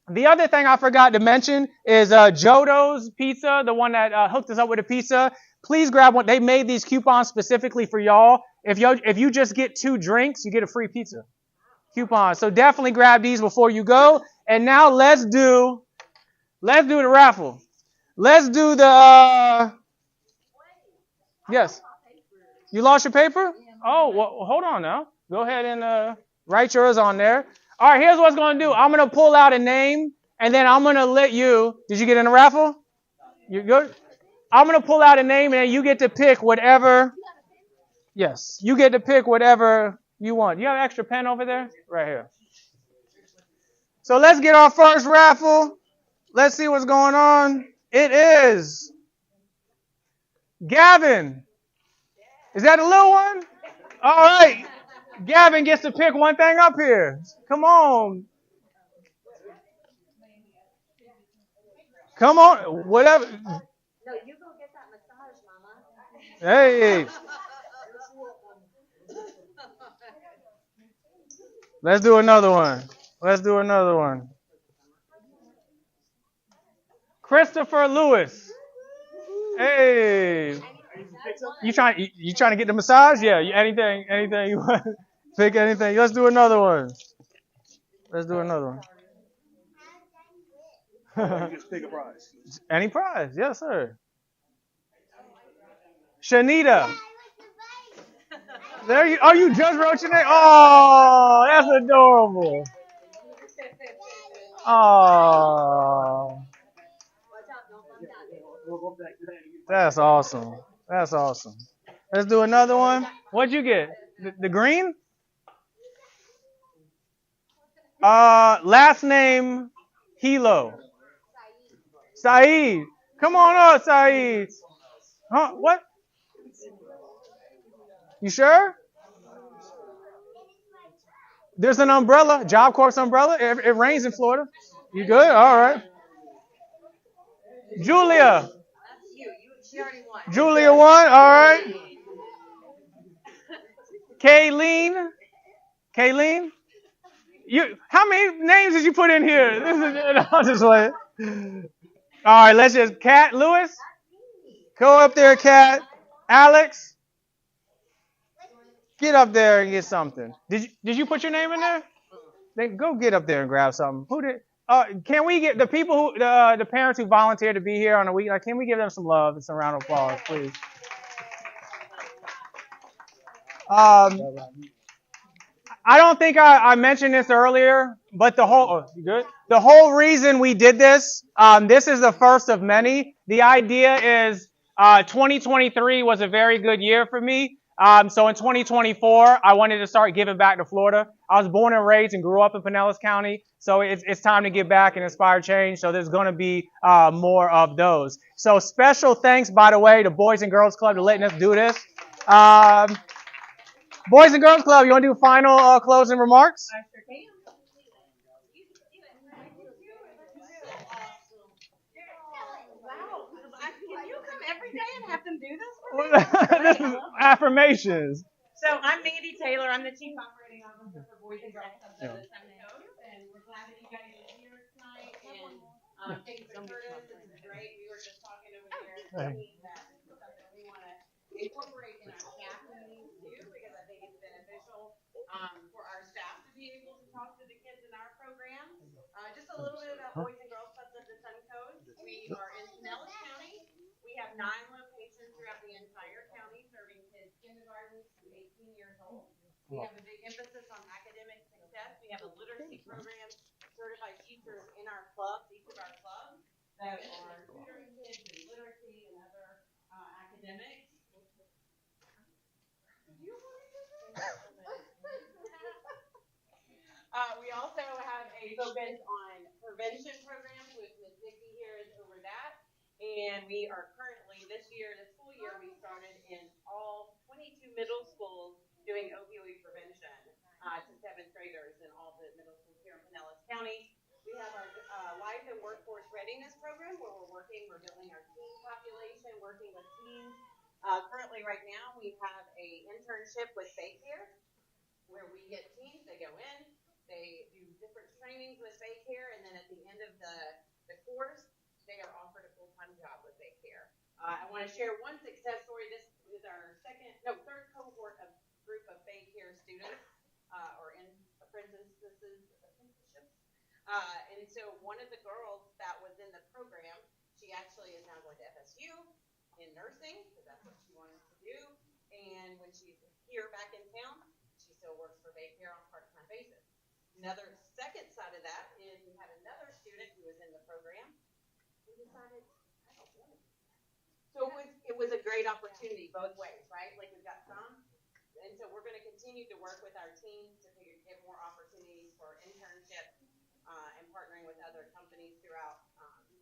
The other thing I forgot to mention is Jodo's Pizza, the one that hooked us up with a pizza. Please grab one. They made these coupons specifically for y'all. If you just get 2 drinks, you get a free pizza coupon. So definitely grab these before you go. And now let's do the raffle. Let's do the, yes. You lost your paper? Oh, well, hold on now. Go ahead and write yours on there. All right, here's what's going to do. I'm going to pull out a name, and then I'm going to let you, did you get in the raffle? You good? I'm going to pull out a name, and then you get to pick whatever, yes, you get to pick whatever you want. You have an extra pen over there? Right here. So let's get our first raffle. Let's see what's going on. It is Gavin. Is that a little one? All right. Gavin gets to pick one thing up here. Come on. Come on. Whatever.
No, you go get that massage, Mama.
Hey. Let's do another one. Christopher Lewis. Hey. You trying to get the massage? Yeah. Anything you want? Pick anything. Let's do another one.
Just pick a prize.
Any prize? Yes, sir. Shanita. There you. Oh, you just wrote your name. Oh, that's adorable. Oh, that's awesome. That's awesome. Let's do another one. What'd you get? The green? Last name Hilo. Saeed. Come on up, Saeed. Huh? What? You sure? There's an umbrella, Job Corps umbrella. It rains in Florida. You good? All right. Julia. Julia won. All right. Kayleen. How many names did you put in here? I'll just let. All right. Let's just. Kat Lewis. Go up there, Kat. Alex. Get up there and get something. Did you put your name in there? Then go get up there and grab something. Who did? Can we get the people who the parents who volunteered to be here on a week? Like, can we give them some love and some round of applause, please? I don't think I mentioned this earlier, but the whole reason we did this, this is the first of many. The idea is 2023 was a very good year for me. So in 2024, I wanted to start giving back to Florida. I was born and raised and grew up in Pinellas County, so it's time to give back and inspire change. So there's going to be more of those. So special thanks, by the way, to Boys and Girls Club for letting us do this. Boys and Girls Club, you want to do final closing remarks?
I sure can. Wow. Can you come every day and have them do this for me?
This is affirmations.
So I'm Mandy Taylor. I'm the Chief Operating Officer for Boys and Girls Club of the Suncoast, and we're glad that you guys are here tonight. And thanks for Curtis. This is great. We were just talking over here that this is something we want to incorporate in our staff meetings too, because I think it's beneficial for our staff to be able to talk to the kids in our program. Just a little bit about Boys and Girls Clubs of the Suncoast. We are in Pinellas County. We have 9 locations throughout the entire county, serving kids kindergarten to 18 years old. We have a big emphasis on academic success. We have a literacy program, certified teachers in our clubs, each of our clubs, that are tutoring kids in literacy and other academics. We also have a focus on prevention programs with Ms. Nikki here is over that. And we are currently, this school year, we started in all 22 middle schools doing opioid prevention to 7th graders in all the middle schools here in Pinellas County. We have our Life and Workforce Readiness Program where we're building our teen population, working with teens. Currently right now we have a internship with Baycare where we get teens, they go in, they do different trainings with Baycare, and then at the end of the course, they are offered a full-time job with Baycare. I want to share one success story. This is our third cohort of group of Baycare students or apprenticeships. And so one of the girls that was in the program, she actually is now going to FSU in nursing because that's what she wanted to do. And when she's here back in town, she still works for Baycare on a part-time basis. Another second side of that is we had another student who was in the program who decided, I don't want to do that. So it was a great opportunity both ways, right? Like we've got some, and so we're going to continue to work with our teams to get more opportunities for internships and partnering with other companies throughout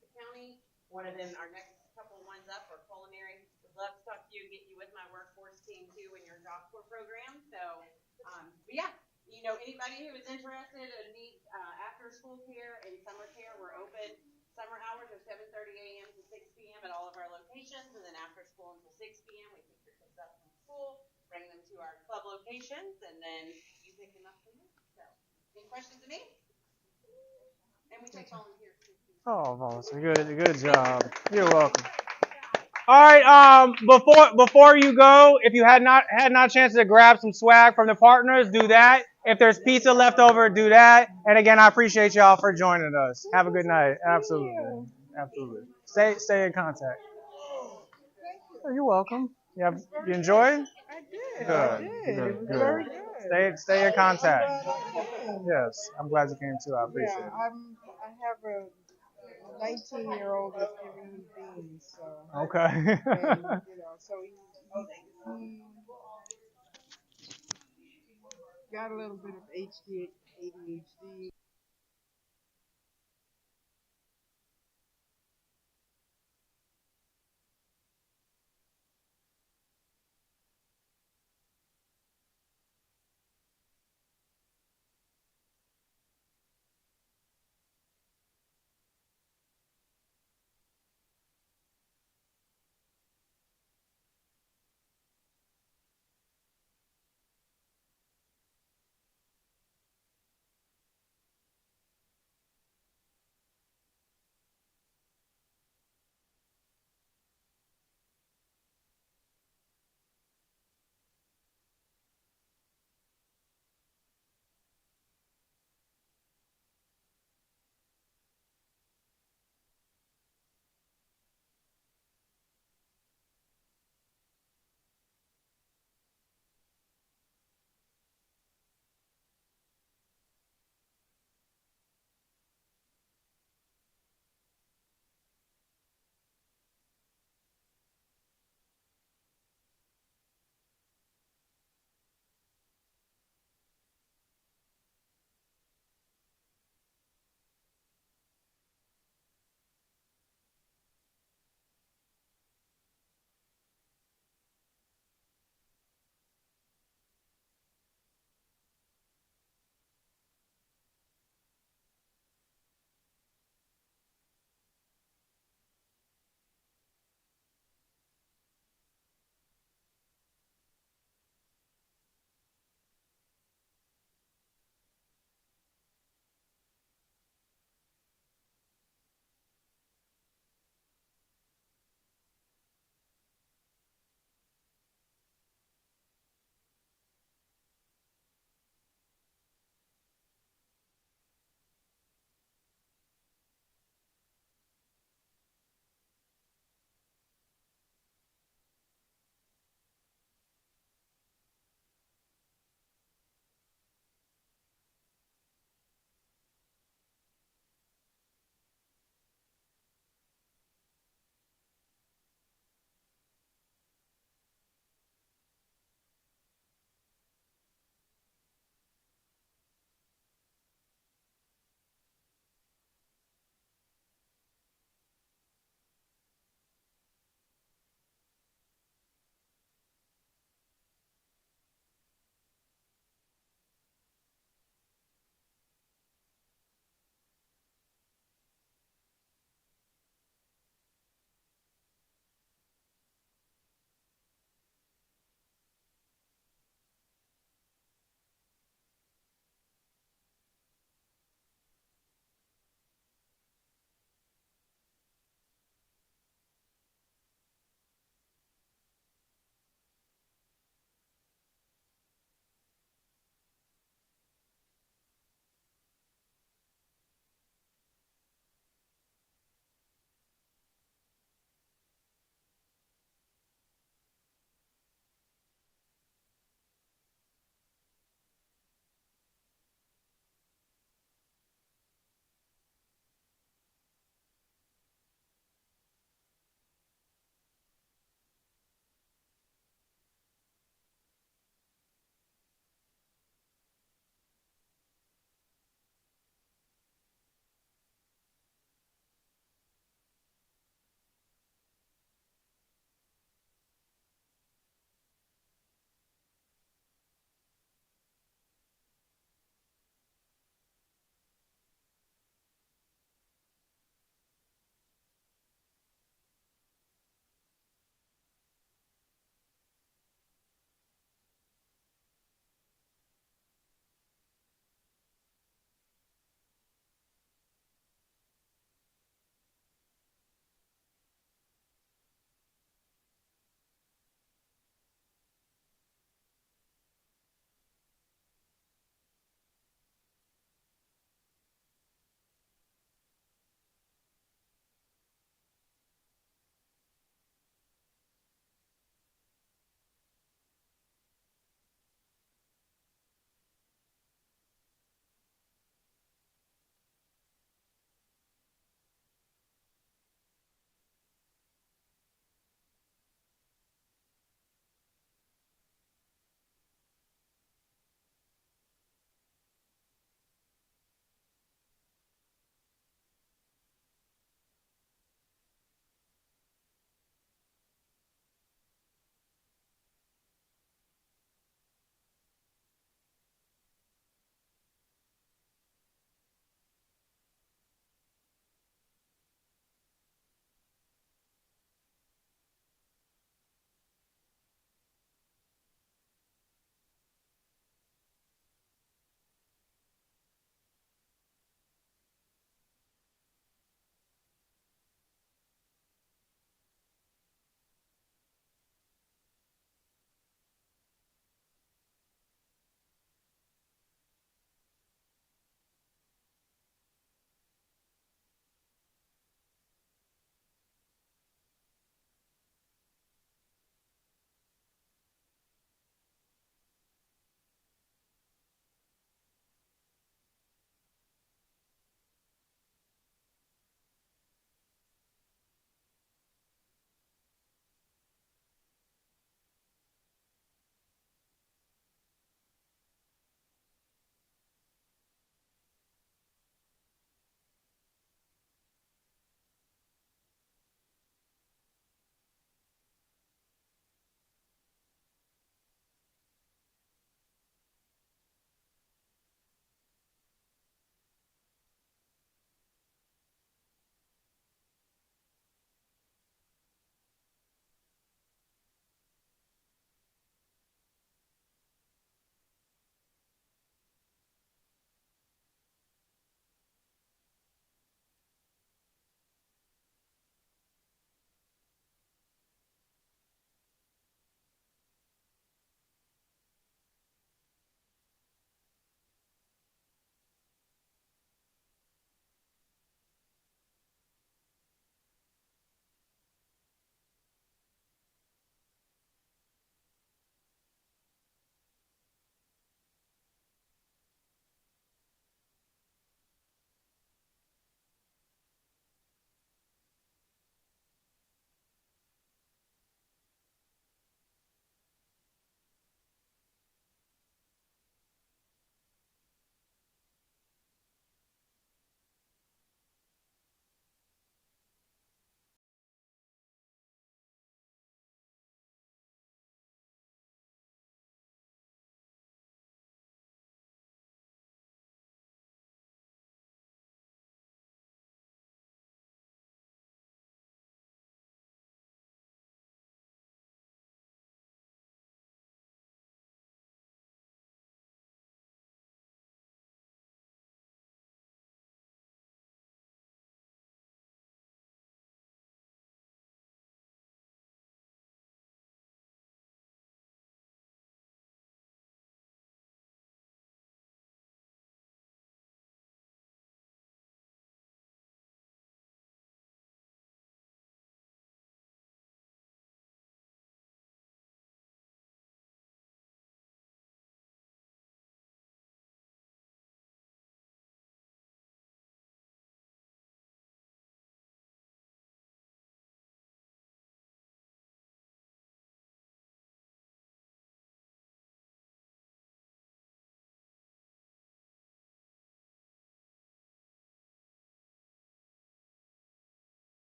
the county. One of them, our next couple ones up are culinary. Would love to talk to you, get you with my workforce team too in your Job Corps program. So, but yeah. Anybody who is interested and needs after-school care and summer care, we're open. Summer hours are 7:30 a.m. to 6 p.m. at all of our locations, and then after school until 6 p.m. we pick your kids up from school, bring them to our club locations, and then you pick them up from there. So, any questions to me? And we take volunteers too.
Oh, volunteer. Good job. You're welcome. All right. Before you go, if you had not a chance to grab some swag from the partners, do that. If there's pizza left over, do that. And again, I appreciate y'all for joining us. Have a good night. Absolutely. Absolutely. Stay in contact. Oh, you're welcome. You enjoyed?
I did.
Good.
I did.
Good.
It was
Good.
very good.
Stay in contact.
I'm glad I came.
Yes. I'm glad you came too. I appreciate
Yeah,
it.
I have a 19-year-old that's giving me beans, so.
Okay.
And, so he got a little bit of ADHD.